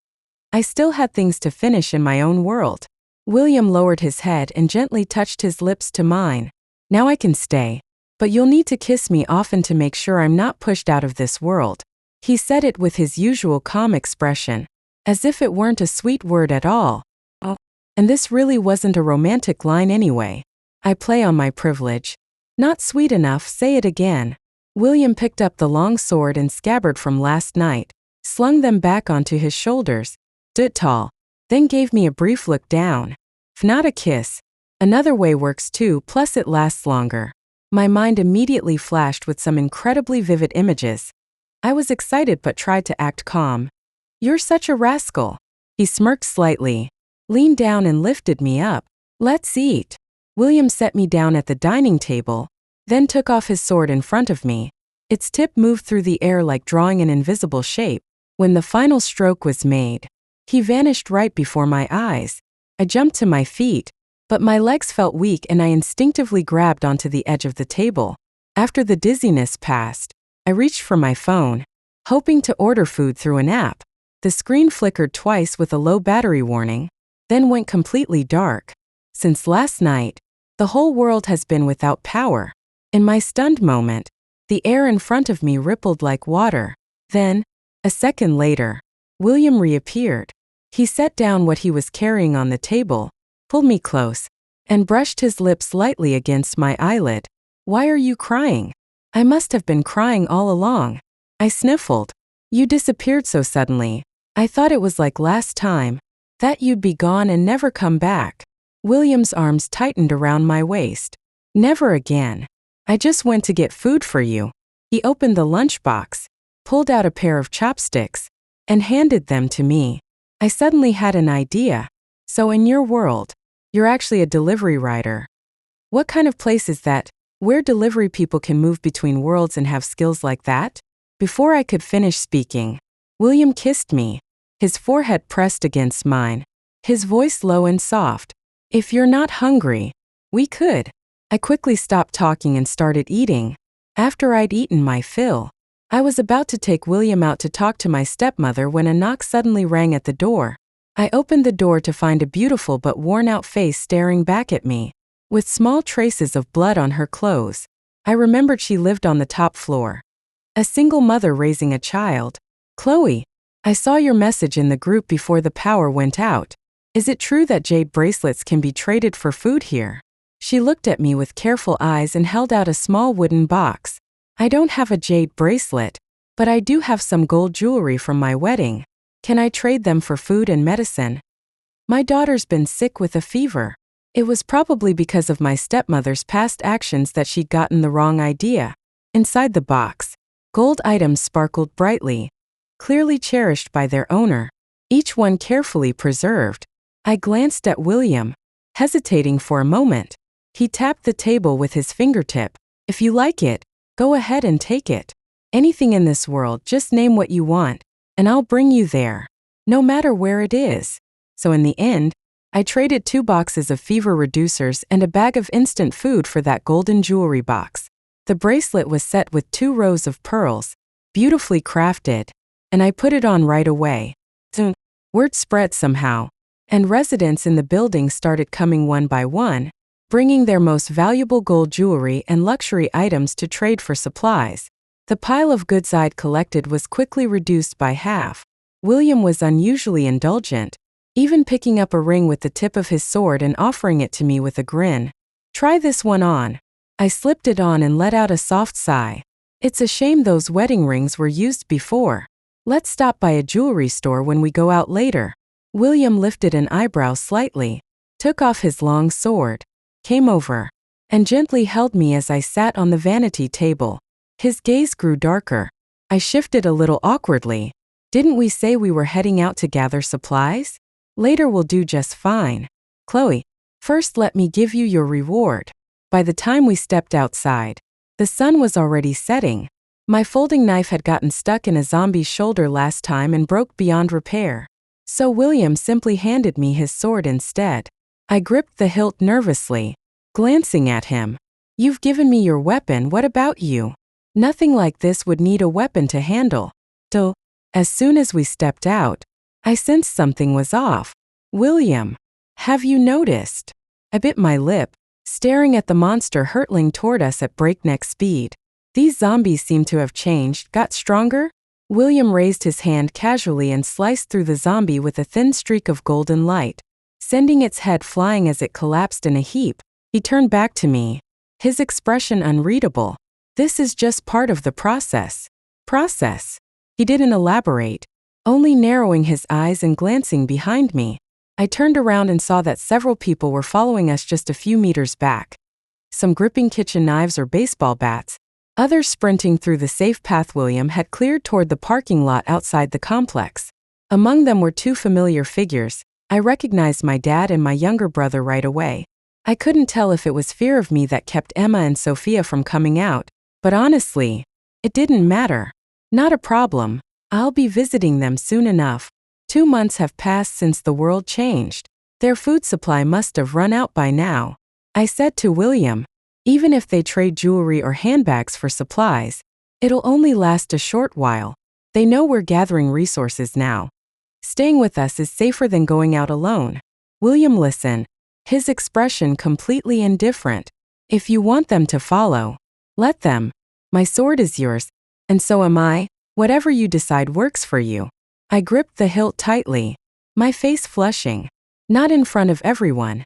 I still had things to finish in my own world. William lowered his head and gently touched his lips to mine. Now I can stay, but you'll need to kiss me often to make sure I'm not pushed out of this world. He said it with his usual calm expression, as if it weren't a sweet word at all. Oh, and this really wasn't a romantic line anyway. I play on my privilege. Not sweet enough, say it again. William picked up the long sword and scabbard from last night, slung them back onto his shoulders, stood tall, then gave me a brief look down. Not a kiss. Another way works too, plus it lasts longer. My mind immediately flashed with some incredibly vivid images. I was excited but tried to act calm. You're such a rascal. He smirked slightly, leaned down and lifted me up. Let's eat. William set me down at the dining table, then took off his sword in front of me. Its tip moved through the air like drawing an invisible shape. When the final stroke was made, he vanished right before my eyes. I jumped to my feet, but my legs felt weak and I instinctively grabbed onto the edge of the table. After the dizziness passed, I reached for my phone, hoping to order food through an app. The screen flickered twice with a low battery warning, then went completely dark. Since last night, the whole world has been without power. In my stunned moment, the air in front of me rippled like water. Then, a second later, William reappeared. He set down what he was carrying on the table, pulled me close, and brushed his lips lightly against my eyelid. Why are you crying? I must have been crying all along. I sniffled. You disappeared so suddenly. I thought it was like last time, that you'd be gone and never come back. William's arms tightened around my waist. Never again. I just went to get food for you. He opened the lunchbox, pulled out a pair of chopsticks, and handed them to me. I suddenly had an idea. So in your world, you're actually a delivery rider. What kind of place is that, where delivery people can move between worlds and have skills like that? Before I could finish speaking, William kissed me, his forehead pressed against mine, his voice low and soft. If you're not hungry, we could. I quickly stopped talking and started eating. After I'd eaten my fill, I was about to take William out to talk to my stepmother when a knock suddenly rang at the door. I opened the door to find a beautiful but worn-out face staring back at me, with small traces of blood on her clothes. I remembered she lived on the top floor. A single mother raising a child. Chloe, I saw your message in the group before the power went out. Is it true that jade bracelets can be traded for food here? She looked at me with careful eyes and held out a small wooden box. I don't have a jade bracelet, but I do have some gold jewelry from my wedding. Can I trade them for food and medicine? My daughter's been sick with a fever. It was probably because of my stepmother's past actions that she'd gotten the wrong idea. Inside the box, Gold items sparkled brightly, clearly cherished by their owner, each one carefully preserved. I glanced at William, hesitating for a moment. He tapped the table with his fingertip. If you like it, go ahead and take it. Anything in this world, just name what you want, and I'll bring you there, no matter where it is. So in the end, I traded 2 boxes of fever reducers and a bag of instant food for that golden jewelry box. The bracelet was set with 2 rows of pearls, beautifully crafted, and I put it on right away. Soon, word spread somehow, and residents in the building started coming one by one, bringing their most valuable gold jewelry and luxury items to trade for supplies. The pile of goods I'd collected was quickly reduced by half. William was unusually indulgent, even picking up a ring with the tip of his sword and offering it to me with a grin. Try this one on. I slipped it on and let out a soft sigh. It's a shame those wedding rings were used before. Let's stop by a jewelry store when we go out later. William lifted an eyebrow slightly, took off his long sword, came over, and gently held me as I sat on the vanity table. His gaze grew darker. I shifted a little awkwardly. Didn't we say we were heading out to gather supplies? Later we'll do just fine. Chloe, first let me give you your reward. By the time we stepped outside, the sun was already setting. My folding knife had gotten stuck in a zombie's shoulder last time and broke beyond repair. So William simply handed me his sword instead. I gripped the hilt nervously, glancing at him. You've given me your weapon, what about you? Nothing like this would need a weapon to handle. So, as soon as we stepped out, I sensed something was off. William, have you noticed? I bit my lip, staring at the monster hurtling toward us at breakneck speed. These zombies seem to have changed, got stronger? William raised his hand casually and sliced through the zombie with a thin streak of golden light, sending its head flying as it collapsed in a heap. He turned back to me, his expression unreadable. This is just part of the process. Process? He didn't elaborate, only narrowing his eyes and glancing behind me. I turned around and saw that several people were following us just a few meters back. Some gripping kitchen knives or baseball bats, others sprinting through the safe path William had cleared toward the parking lot outside the complex. Among them were 2 familiar figures. I recognized my dad and my younger brother right away. I couldn't tell if it was fear of me that kept Emma and Sophia from coming out, but honestly, it didn't matter. Not a problem. I'll be visiting them soon enough. 2 months have passed since the world changed. Their food supply must have run out by now. I said to William, even if they trade jewelry or handbags for supplies, it'll only last a short while. They know we're gathering resources now. Staying with us is safer than going out alone. William listened, his expression completely indifferent. If you want them to follow, let them. My sword is yours, and so am I. Whatever you decide works for you. I gripped the hilt tightly, my face flushing. Not in front of everyone.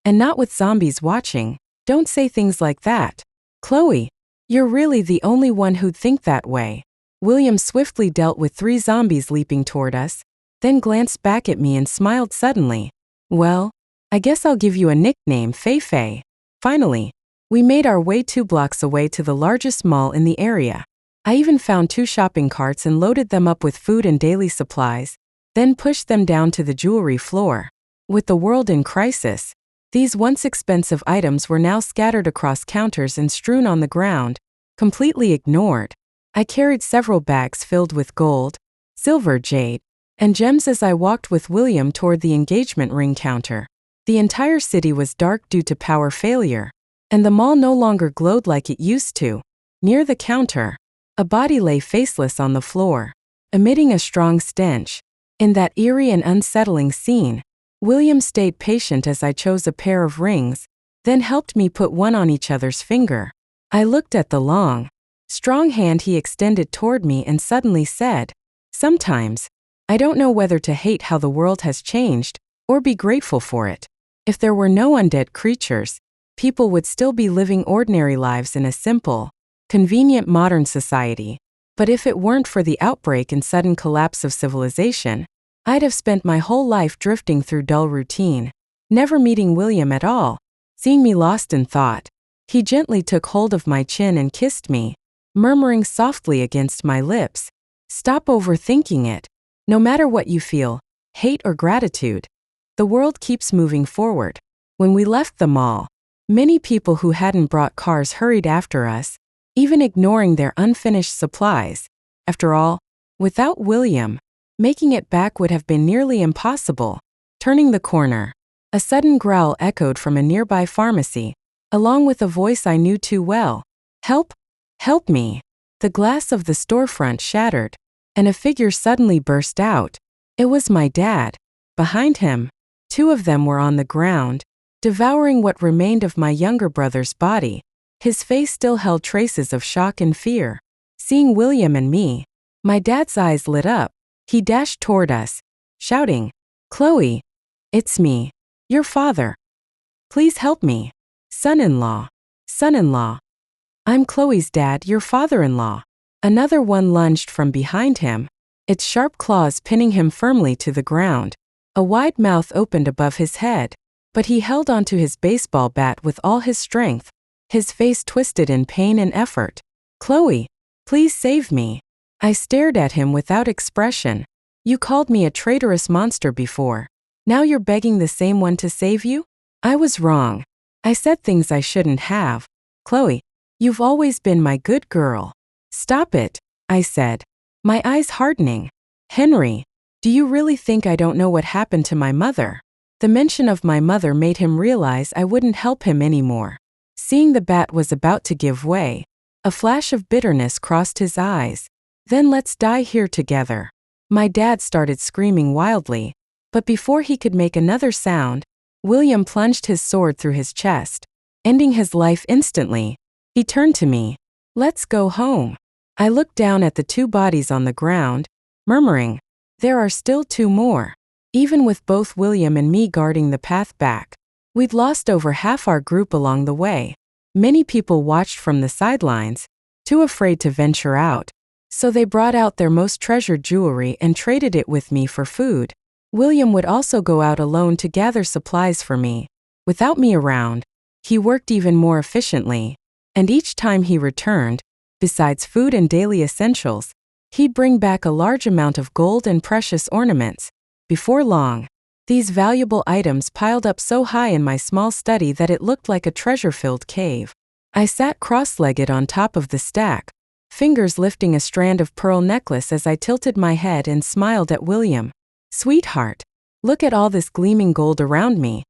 And not with zombies watching. Don't say things like that. Chloe, you're really the only one who'd think that way. William swiftly dealt with 3 zombies leaping toward us, then glanced back at me and smiled suddenly. Well, I guess I'll give you a nickname, Fei-Fei. Finally, we made our way 2 blocks away to the largest mall in the area. I even found 2 shopping carts and loaded them up with food and daily supplies, then pushed them down to the jewelry floor. With the world in crisis, these once expensive items were now scattered across counters and strewn on the ground, completely ignored. I carried several bags filled with gold, silver, jade, and gems as I walked with William toward the engagement ring counter. The entire city was dark due to power failure, and the mall no longer glowed like it used to. Near the counter, a body lay faceless on the floor, emitting a strong stench. In that eerie and unsettling scene, William stayed patient as I chose a pair of rings, then helped me put one on each other's finger. I looked at the long, strong hand he extended toward me and suddenly said, sometimes, I don't know whether to hate how the world has changed, or be grateful for it. If there were no undead creatures, people would still be living ordinary lives in a simple, convenient modern society. But if it weren't for the outbreak and sudden collapse of civilization, I'd have spent my whole life drifting through dull routine, never meeting William at all. Seeing me lost in thought, he gently took hold of my chin and kissed me. murmuring softly against my lips, "Stop overthinking it. No matter what you feel, hate or gratitude, the world keeps moving forward." When we left the mall, many people who hadn't brought cars hurried after us, even ignoring their unfinished supplies. After all, without William, making it back would have been nearly impossible. Turning the corner, a sudden growl echoed from a nearby pharmacy, along with a voice I knew too well. "Help! Help me!" The glass of the storefront shattered, and a figure suddenly burst out. It was my dad. Behind him, two of them were on the ground, devouring what remained of my younger brother's body. His face still held traces of shock and fear. Seeing William and me, my dad's eyes lit up. He dashed toward us, shouting, "Chloe, it's me, your father. Please help me. Son-in-law, son-in-law. I'm Chloe's dad, your father-in-law." Another one lunged from behind him, its sharp claws pinning him firmly to the ground. A wide mouth opened above his head, but he held onto his baseball bat with all his strength, his face twisted in pain and effort. "Chloe, please save me." I stared at him without expression. "You called me a traitorous monster before. Now you're begging the same one to save you?" I was wrong. I said things I shouldn't have. "Chloe, you've always been my good girl. Stop it," I said, my eyes hardening. "Henry, do you really think I don't know what happened to my mother?" The mention of my mother made him realize I wouldn't help him anymore. Seeing the bat was about to give way, a flash of bitterness crossed his eyes. "Then let's die here together." My dad started screaming wildly, but before he could make another sound, William plunged his sword through his chest, ending his life instantly. He turned to me. "Let's go home." I looked down at the two bodies on the ground, murmuring, "There are still two more." Even with both William and me guarding the path back, we'd lost over half our group along the way. Many people watched from the sidelines, too afraid to venture out, so they brought out their most treasured jewelry and traded it with me for food. William would also go out alone to gather supplies for me. Without me around, he worked even more efficiently, and each time he returned, besides food and daily essentials, he'd bring back a large amount of gold and precious ornaments. Before long, these valuable items piled up so high in my small study that it looked like a treasure-filled cave. I sat cross-legged on top of the stack, fingers lifting a strand of pearl necklace as I tilted my head and smiled at William. "Sweetheart, look at all this gleaming gold around me.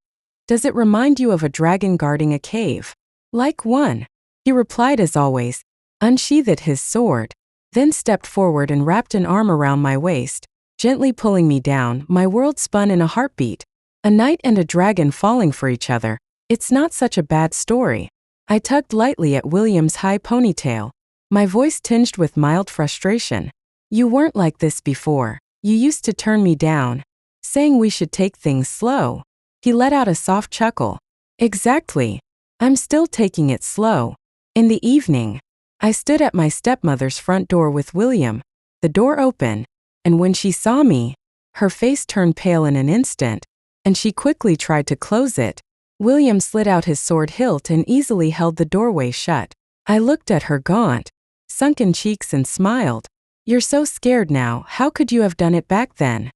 Does it remind you of a dragon guarding a cave?" "Like one," he replied as always, unsheathed his sword, then stepped forward and wrapped an arm around my waist, gently pulling me down. My world spun in a heartbeat. A knight and a dragon falling for each other. It's not such a bad story. I tugged lightly at William's high ponytail, my voice tinged with mild frustration. "You weren't like this before. You used to turn me down, saying we should take things slow." He let out a soft chuckle. "Exactly. I'm still taking it slow." In the evening, I stood at my stepmother's front door with William. The door opened, and when she saw me, her face turned pale in an instant, and she quickly tried to close it. William slid out his sword hilt and easily held the doorway shut. I looked at her gaunt, sunken cheeks and smiled. "You're so scared now. How could you have done it back then?"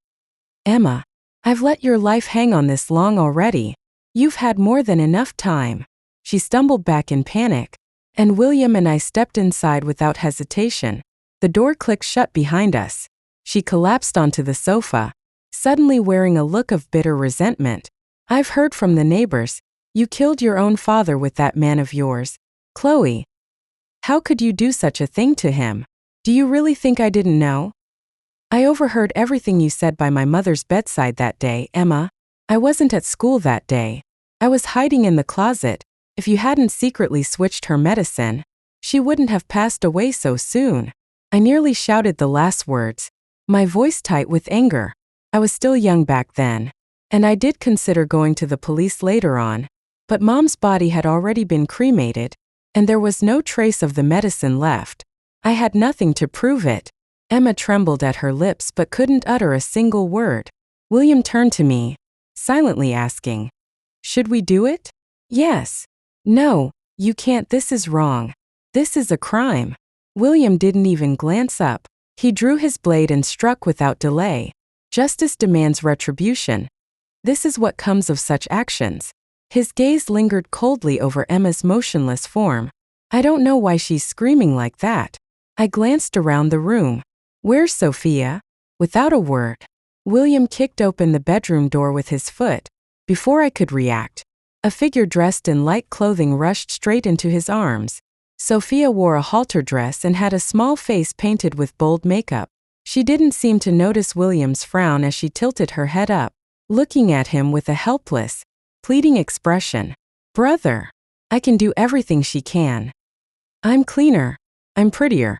"Emma, I've let your life hang on this long already. You've had more than enough time." She stumbled back in panic, and William and I stepped inside without hesitation. The door clicked shut behind us. She collapsed onto the sofa, suddenly wearing a look of bitter resentment. "I've heard from the neighbors. You killed your own father with that man of yours. Chloe, how could you do such a thing to him? Do you really think I didn't know? I overheard everything you said by my mother's bedside that day, Emma. I wasn't at school that day. I was hiding in the closet. If you hadn't secretly switched her medicine, she wouldn't have passed away so soon." I nearly shouted the last words, my voice tight with anger. I was still young back then, and I did consider going to the police later on, but Mom's body had already been cremated, and there was no trace of the medicine left. I had nothing to prove it. Emma trembled at her lips but couldn't utter a single word. William turned to me, silently asking, "Should we do it?" "Yes." "No, you can't. This is wrong. This is a crime." William didn't even glance up. He drew his blade and struck without delay. Justice demands retribution. This is what comes of such actions. His gaze lingered coldly over Emma's motionless form. I don't know why she's screaming like that. I glanced around the room. Where's Sophia? Without a word, William kicked open the bedroom door with his foot. Before I could react, a figure dressed in light clothing rushed straight into his arms. Sophia wore a halter dress and had a small face painted with bold makeup. She didn't seem to notice William's frown as she tilted her head up, looking at him with a helpless, pleading expression. Brother, I can do everything she can. I'm cleaner. I'm prettier.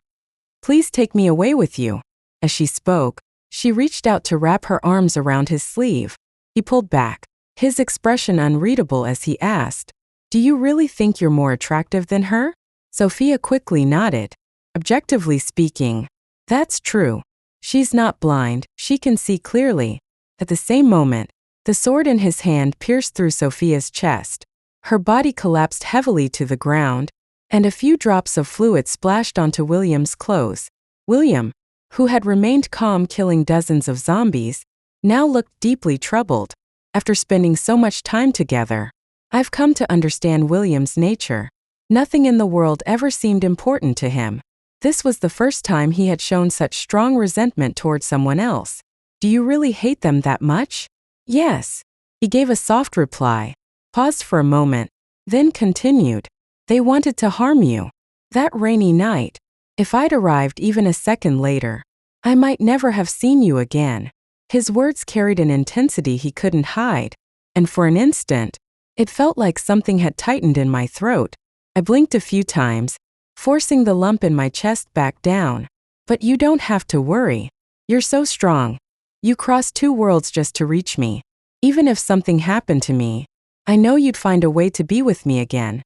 Please take me away with you. As she spoke, she reached out to wrap her arms around his sleeve. He pulled back, his expression unreadable as he asked, Do you really think you're more attractive than her? Sophia quickly nodded. Objectively speaking, that's true. She's not blind, she can see clearly. At the same moment, the sword in his hand pierced through Sophia's chest. Her body collapsed heavily to the ground, and a few drops of fluid splashed onto William's clothes. William, who had remained calm killing dozens of zombies, now looked deeply troubled. After spending so much time together, I've come to understand William's nature. Nothing in the world ever seemed important to him. This was the first time he had shown such strong resentment toward someone else. Do you really hate them that much? Yes. He gave a soft reply, paused for a moment, then continued. They wanted to harm you. That rainy night. If I'd arrived even a second later, I might never have seen you again. His words carried an intensity he couldn't hide, and for an instant, it felt like something had tightened in my throat. I blinked a few times, forcing the lump in my chest back down. But you don't have to worry. You're so strong. You crossed 2 worlds just to reach me. Even if something happened to me, I know you'd find a way to be with me again.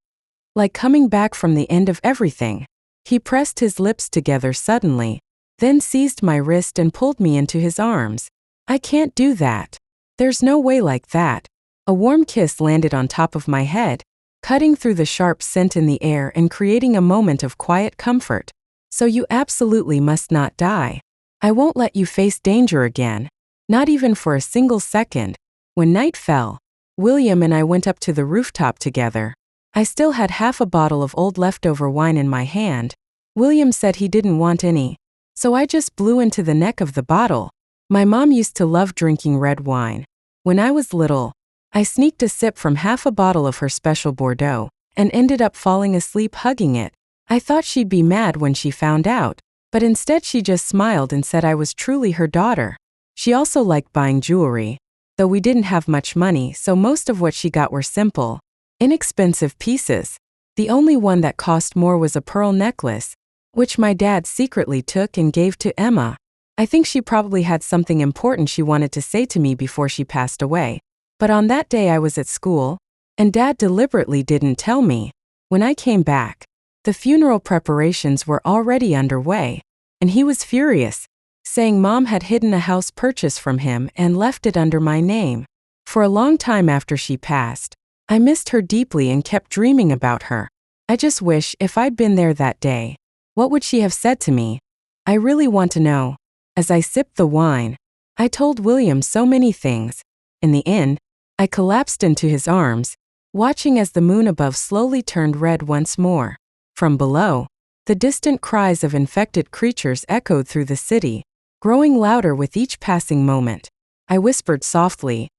Like coming back from the end of everything. He pressed his lips together suddenly, then seized my wrist and pulled me into his arms. I can't do that. There's no way like that. A warm kiss landed on top of my head, cutting through the sharp scent in the air and creating a moment of quiet comfort. So you absolutely must not die. I won't let you face danger again, not even for a single second. When night fell, William and I went up to the rooftop together. I still had half a bottle of old leftover wine in my hand. William said he didn't want any, so I just blew into the neck of the bottle. My mom used to love drinking red wine. When I was little, I sneaked a sip from half a bottle of her special Bordeaux and ended up falling asleep hugging it. I thought she'd be mad when she found out, but instead she just smiled and said I was truly her daughter. She also liked buying jewelry, though we didn't have much money, so most of what she got were simple, inexpensive pieces. The only one that cost more was a pearl necklace, which my dad secretly took and gave to Emma. I think she probably had something important she wanted to say to me before she passed away. But on that day I was at school, and Dad deliberately didn't tell me. When I came back, the funeral preparations were already underway, and he was furious, saying Mom had hidden a house purchase from him and left it under my name. For a long time after she passed, I missed her deeply and kept dreaming about her. I just wish if I'd been there that day. What would she have said to me? I really want to know. As I sipped the wine, I told William so many things. In the end, I collapsed into his arms, watching as the moon above slowly turned red once more. From below, the distant cries of infected creatures echoed through the city, growing louder with each passing moment. I whispered softly,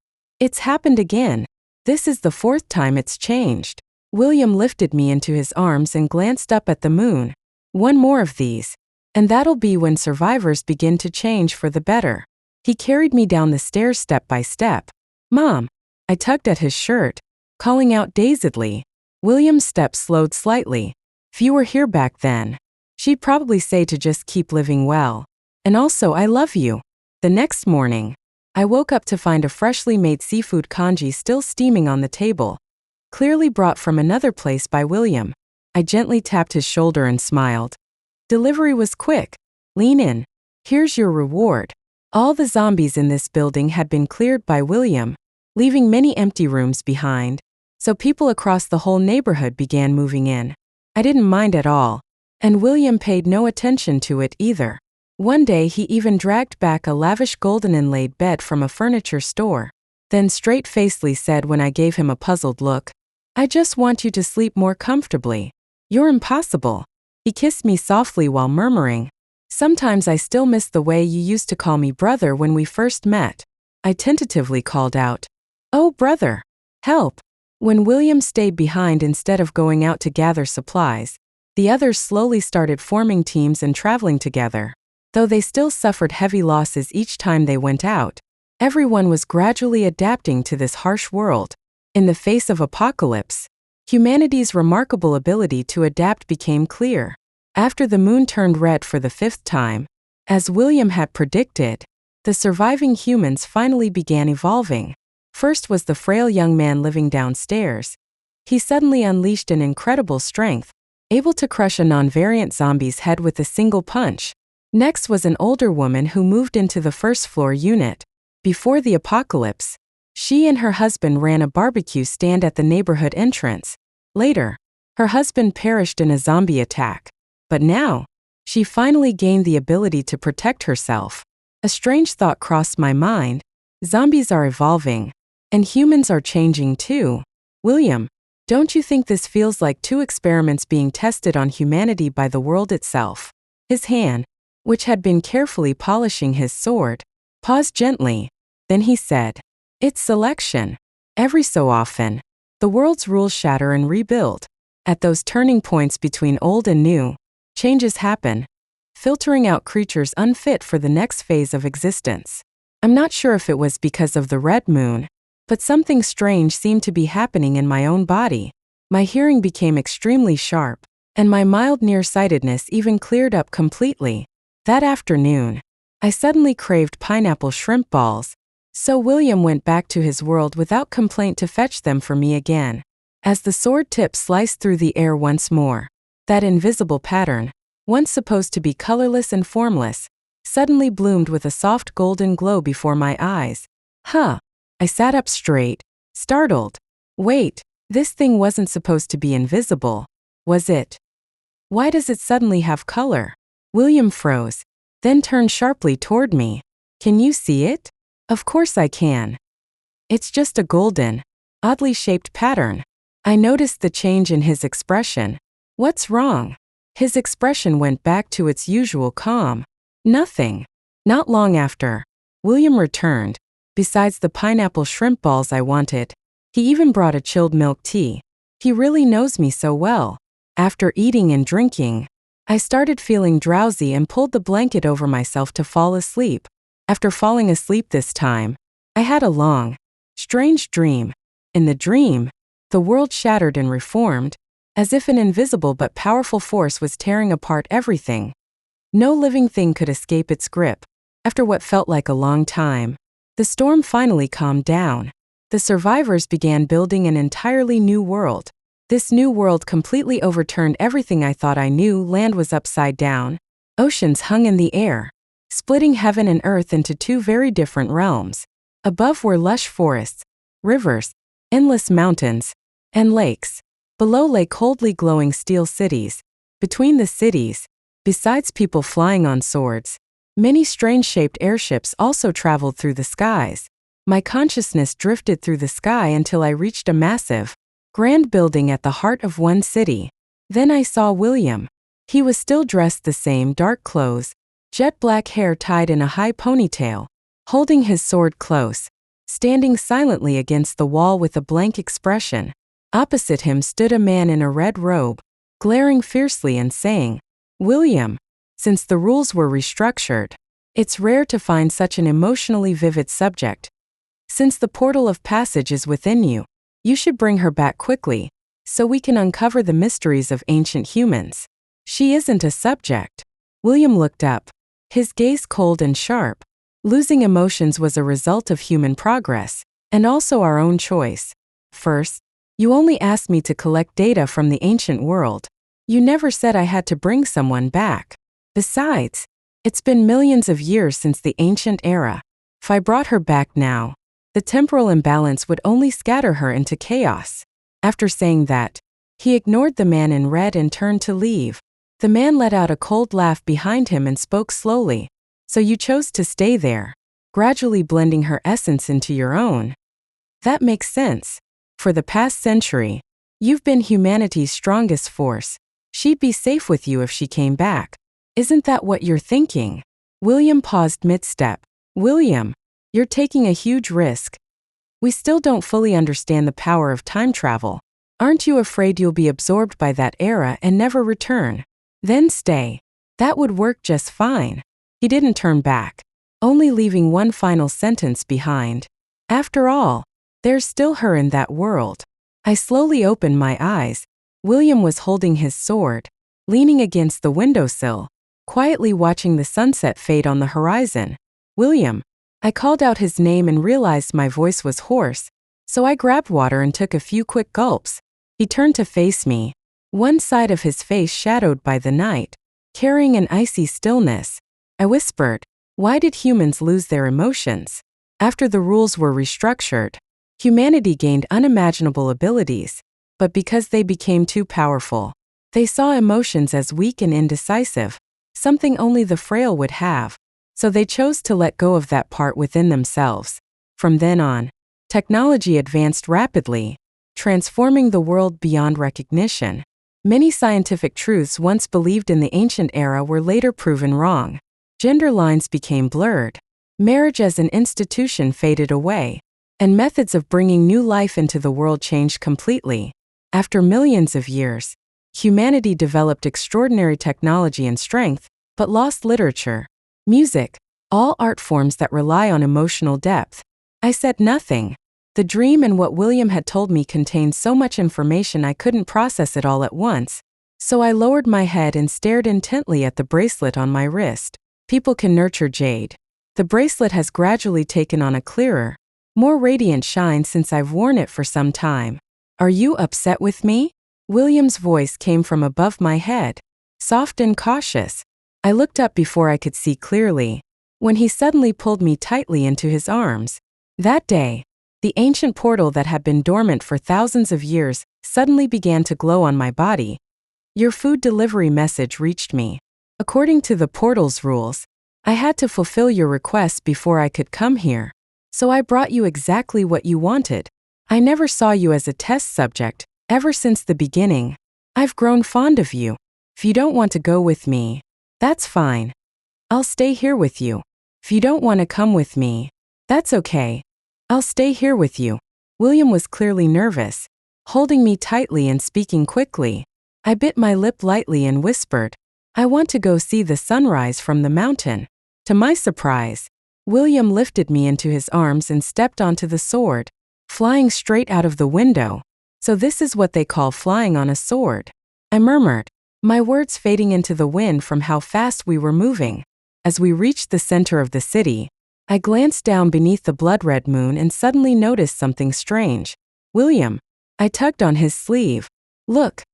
It's happened again. This is the 4th time it's changed. William lifted me into his arms and glanced up at the moon. One more of these, and that'll be when survivors begin to change for the better. He carried me down the stairs step by step. Mom! I tugged at his shirt, calling out dazedly. William's steps slowed slightly. If you were here back then, she'd probably say to just keep living well. And also I love you. The next morning, I woke up to find a freshly made seafood congee still steaming on the table, clearly brought from another place by William. I gently tapped his shoulder and smiled. Delivery was quick. Lean in. Here's your reward. All the zombies in this building had been cleared by William, leaving many empty rooms behind, so people across the whole neighborhood began moving in. I didn't mind at all. And William paid no attention to it either. One day he even dragged back a lavish golden inlaid bed from a furniture store, then straight-facedly said when I gave him a puzzled look, "I just want you to sleep more comfortably. You're impossible." He kissed me softly while murmuring, "Sometimes I still miss the way you used to call me brother when we first met." I tentatively called out, "Oh, brother, help." When William stayed behind instead of going out to gather supplies, the others slowly started forming teams and traveling together. Though they still suffered heavy losses each time they went out, everyone was gradually adapting to this harsh world. In the face of apocalypse, humanity's remarkable ability to adapt became clear. After the moon turned red for the 5th time, as William had predicted, the surviving humans finally began evolving. First was the frail young man living downstairs. He suddenly unleashed an incredible strength, able to crush a non-variant zombie's head with a single punch. Next was an older woman who moved into the first-floor unit. Before the apocalypse, she and her husband ran a barbecue stand at the neighborhood entrance. Later, her husband perished in a zombie attack. But now, she finally gained the ability to protect herself. A strange thought crossed my mind. Zombies are evolving, and humans are changing too. William, don't you think this feels like two experiments being tested on humanity by the world itself? His hand, which had been carefully polishing his sword, paused gently. Then he said, "It's selection. Every so often, the world's rules shatter and rebuild. At those turning points between old and new, changes happen, filtering out creatures unfit for the next phase of existence." I'm not sure if it was because of the red moon, but something strange seemed to be happening in my own body. My hearing became extremely sharp, and my mild nearsightedness even cleared up completely. That afternoon, I suddenly craved pineapple shrimp balls, so William went back to his world without complaint to fetch them for me again. As the sword tip sliced through the air once more, that invisible pattern, once supposed to be colorless and formless, suddenly bloomed with a soft golden glow before my eyes. Huh! I sat up straight, startled. Wait, this thing wasn't supposed to be invisible, was it? Why does it suddenly have color? William froze, then turned sharply toward me. Can you see it? Of course I can. It's just a golden, oddly shaped pattern. I noticed the change in his expression. What's wrong? His expression went back to its usual calm. Nothing. Not long after, William returned. Besides the pineapple shrimp balls I wanted, he even brought a chilled milk tea. He really knows me so well. After eating and drinking, I started feeling drowsy and pulled the blanket over myself to fall asleep. After falling asleep this time, I had a long, strange dream. In the dream, the world shattered and reformed, as if an invisible but powerful force was tearing apart everything. No living thing could escape its grip. After what felt like a long time, the storm finally calmed down. The survivors began building an entirely new world. This new world completely overturned everything I thought I knew. Land was upside down. Oceans hung in the air, splitting heaven and earth into two very different realms. Above were lush forests, rivers, endless mountains, and lakes. Below lay coldly glowing steel cities. Between the cities, besides people flying on swords, many strange-shaped airships also traveled through the skies. My consciousness drifted through the sky until I reached a massive, grand building at the heart of one city. Then I saw William. He was still dressed the same dark clothes, jet black hair tied in a high ponytail, holding his sword close, standing silently against the wall with a blank expression. Opposite him stood a man in a red robe, glaring fiercely and saying, "William, since the rules were restructured, it's rare to find such an emotionally vivid subject. Since the portal of passage is within you, you should bring her back quickly, so we can uncover the mysteries of ancient humans. She isn't a subject." William looked up, his gaze cold and sharp. Losing emotions was a result of human progress, and also our own choice. First, you only asked me to collect data from the ancient world. You never said I had to bring someone back. Besides, it's been millions of years since the ancient era. If I brought her back now, the temporal imbalance would only scatter her into chaos. After saying that, he ignored the man in red and turned to leave. The man let out a cold laugh behind him and spoke slowly. So you chose to stay there, gradually blending her essence into your own. That makes sense. For the past century, you've been humanity's strongest force. She'd be safe with you if she came back. Isn't that what you're thinking? William paused mid-step. William, you're taking a huge risk. We still don't fully understand the power of time travel. Aren't you afraid you'll be absorbed by that era and never return? Then stay. That would work just fine. He didn't turn back, only leaving one final sentence behind. After all, there's still her in that world. I slowly opened my eyes. William was holding his sword, leaning against the windowsill, quietly watching the sunset fade on the horizon. William. I called out his name and realized my voice was hoarse, so I grabbed water and took a few quick gulps. He turned to face me, one side of his face shadowed by the night, carrying an icy stillness. I whispered, why did humans lose their emotions? After the rules were restructured, humanity gained unimaginable abilities, but because they became too powerful, they saw emotions as weak and indecisive, something only the frail would have. So they chose to let go of that part within themselves. From then on, technology advanced rapidly, transforming the world beyond recognition. Many scientific truths once believed in the ancient era were later proven wrong. Gender lines became blurred. Marriage as an institution faded away, and methods of bringing new life into the world changed completely. After millions of years, humanity developed extraordinary technology and strength, but lost literature, music, all art forms that rely on emotional depth. I said nothing. The dream and what William had told me contained so much information I couldn't process it all at once. So I lowered my head and stared intently at the bracelet on my wrist. People can nurture jade. The bracelet has gradually taken on a clearer, more radiant shine since I've worn it for some time. Are you upset with me? William's voice came from above my head, soft and cautious. I looked up before I could see clearly, when he suddenly pulled me tightly into his arms. That day, the ancient portal that had been dormant for thousands of years suddenly began to glow on my body. Your food delivery message reached me. According to the portal's rules, I had to fulfill your requests before I could come here. So I brought you exactly what you wanted. I never saw you as a test subject, ever since the beginning. I've grown fond of you. If you don't want to go with me, that's fine. I'll stay here with you. If you don't want to come with me, that's okay. I'll stay here with you. William was clearly nervous, holding me tightly and speaking quickly. I bit my lip lightly and whispered, I want to go see the sunrise from the mountain. To my surprise, William lifted me into his arms and stepped onto the sword, flying straight out of the window. So this is what they call flying on a sword. I murmured, my words fading into the wind from how fast we were moving. As we reached the center of the city, I glanced down beneath the blood-red moon and suddenly noticed something strange. William, I tugged on his sleeve. Look.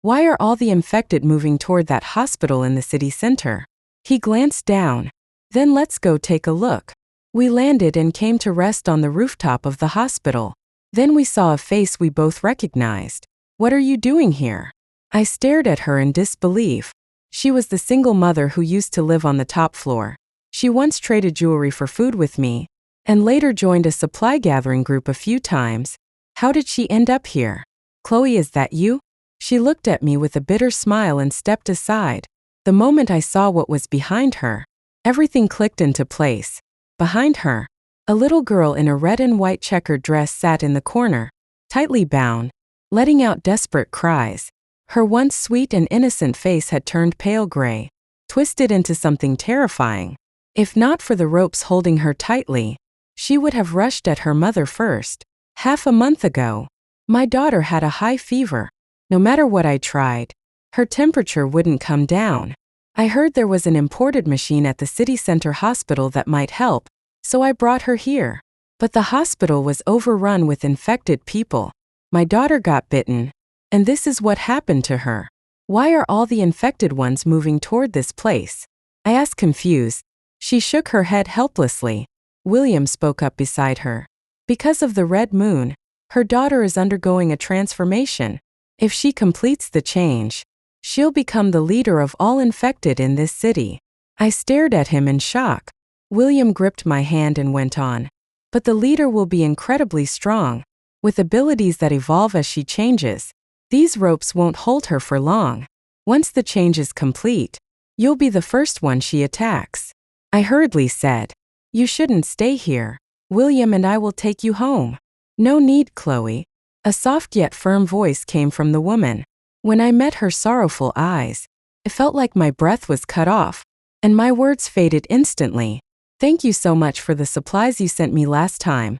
Why are all the infected moving toward that hospital in the city center? He glanced down. Then let's go take a look. We landed and came to rest on the rooftop of the hospital. Then we saw a face we both recognized. What are you doing here? I stared at her in disbelief. She was the single mother who used to live on the top floor. She once traded jewelry for food with me, and later joined a supply gathering group a few times. How did she end up here? Chloe, is that you? She looked at me with a bitter smile and stepped aside. The moment I saw what was behind her, everything clicked into place. Behind her, a little girl in a red and white checkered dress sat in the corner, tightly bound, letting out desperate cries. Her once sweet and innocent face had turned pale gray, twisted into something terrifying. If not for the ropes holding her tightly, she would have rushed at her mother first. Half a month ago, my daughter had a high fever. No matter what I tried, her temperature wouldn't come down. I heard there was an imported machine at the city center hospital that might help, so I brought her here. But the hospital was overrun with infected people. My daughter got bitten, and this is what happened to her. Why are all the infected ones moving toward this place? I asked, confused. She shook her head helplessly. William spoke up beside her. Because of the red moon, her daughter is undergoing a transformation. If she completes the change, She'll become the leader of all infected in this city. I stared at him in shock. William gripped my hand and went on. But the leader will be incredibly strong, with abilities that evolve as she changes. These ropes won't hold her for long. Once the change is complete, you'll be the first one she attacks. I hurriedly said, "You shouldn't stay here. William and I will take you home." "No need, Chloe." A soft yet firm voice came from the woman. When I met her sorrowful eyes, it felt like my breath was cut off, and my words faded instantly. "Thank you so much for the supplies you sent me last time.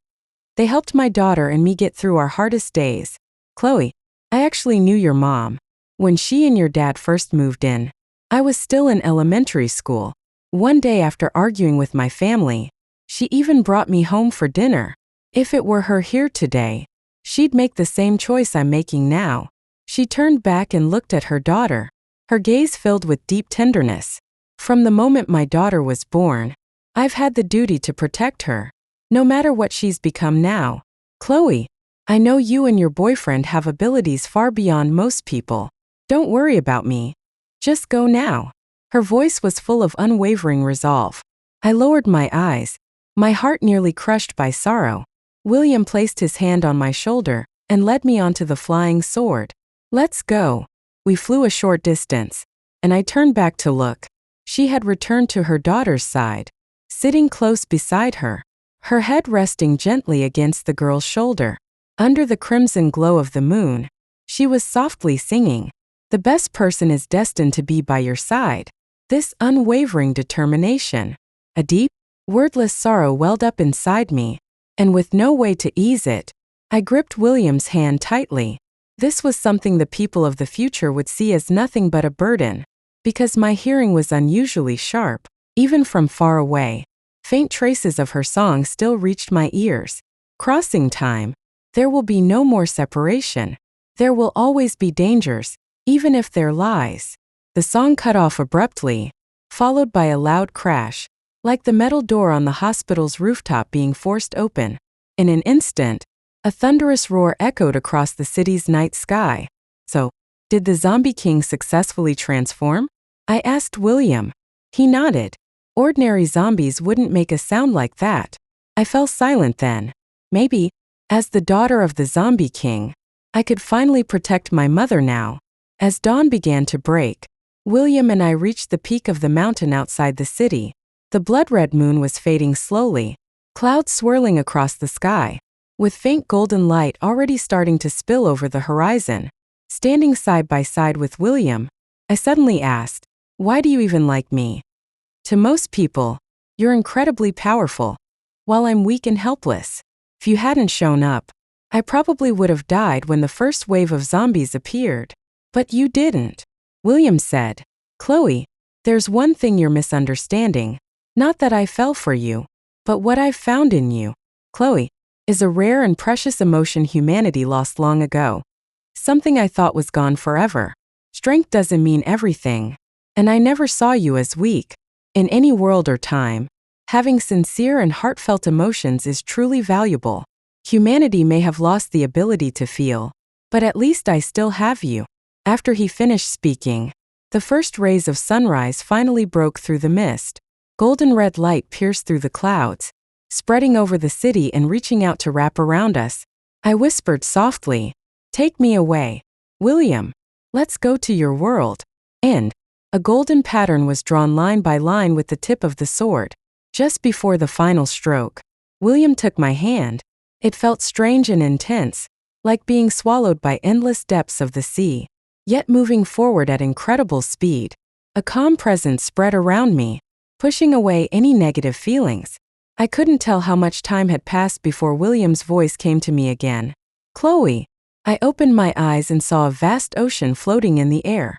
They helped my daughter and me get through our hardest days. Chloe, I actually knew your mom. When she and your dad first moved in, I was still in elementary school. One day after arguing with my family, she even brought me home for dinner. If it were her here today, she'd make the same choice I'm making now." She turned back and looked at her daughter, her gaze filled with deep tenderness. "From the moment my daughter was born, I've had the duty to protect her, no matter what she's become now. Chloe, I know you and your boyfriend have abilities far beyond most people. Don't worry about me. Just go now." Her voice was full of unwavering resolve. I lowered my eyes, my heart nearly crushed by sorrow. William placed his hand on my shoulder and led me onto the flying sword. "Let's go." We flew a short distance, and I turned back to look. She had returned to her daughter's side, sitting close beside her, her head resting gently against the girl's shoulder. Under the crimson glow of the moon, she was softly singing, "The best person is destined to be by your side." This unwavering determination, a deep, wordless sorrow welled up inside me, and with no way to ease it, I gripped William's hand tightly. This was something the people of the future would see as nothing but a burden, because my hearing was unusually sharp, even from far away. Faint traces of her song still reached my ears. "Crossing time. There will be no more separation. There will always be dangers, even if they're lies." The song cut off abruptly, followed by a loud crash, like the metal door on the hospital's rooftop being forced open. In an instant, a thunderous roar echoed across the city's night sky. "So, did the Zombie King successfully transform?" I asked William. He nodded. "Ordinary zombies wouldn't make a sound like that." I fell silent then. Maybe, as the daughter of the Zombie King, I could finally protect my mother now. As dawn began to break, William and I reached the peak of the mountain outside the city. The blood-red moon was fading slowly, clouds swirling across the sky, with faint golden light already starting to spill over the horizon. Standing side by side with William, I suddenly asked, "Why do you even like me?" "To most people, you're incredibly powerful, while I'm weak and helpless. If you hadn't shown up, I probably would have died when the first wave of zombies appeared. But you didn't," William said. "Chloe, there's one thing you're misunderstanding. Not that I fell for you, but what I've found in you, Chloe, is a rare and precious emotion humanity lost long ago. Something I thought was gone forever. Strength doesn't mean everything, and I never saw you as weak. In any world or time, having sincere and heartfelt emotions is truly valuable. Humanity may have lost the ability to feel, but at least I still have you." After he finished speaking, the first rays of sunrise finally broke through the mist. Golden red light pierced through the clouds, spreading over the city and reaching out to wrap around us. I whispered softly, "Take me away, William. Let's go to your world." And a golden pattern was drawn line by line with the tip of the sword. Just before the final stroke, William took my hand. It felt strange and intense, like being swallowed by endless depths of the sea, yet moving forward at incredible speed. A calm presence spread around me, pushing away any negative feelings. I couldn't tell how much time had passed before William's voice came to me again. "Chloe." I opened my eyes and saw a vast ocean floating in the air.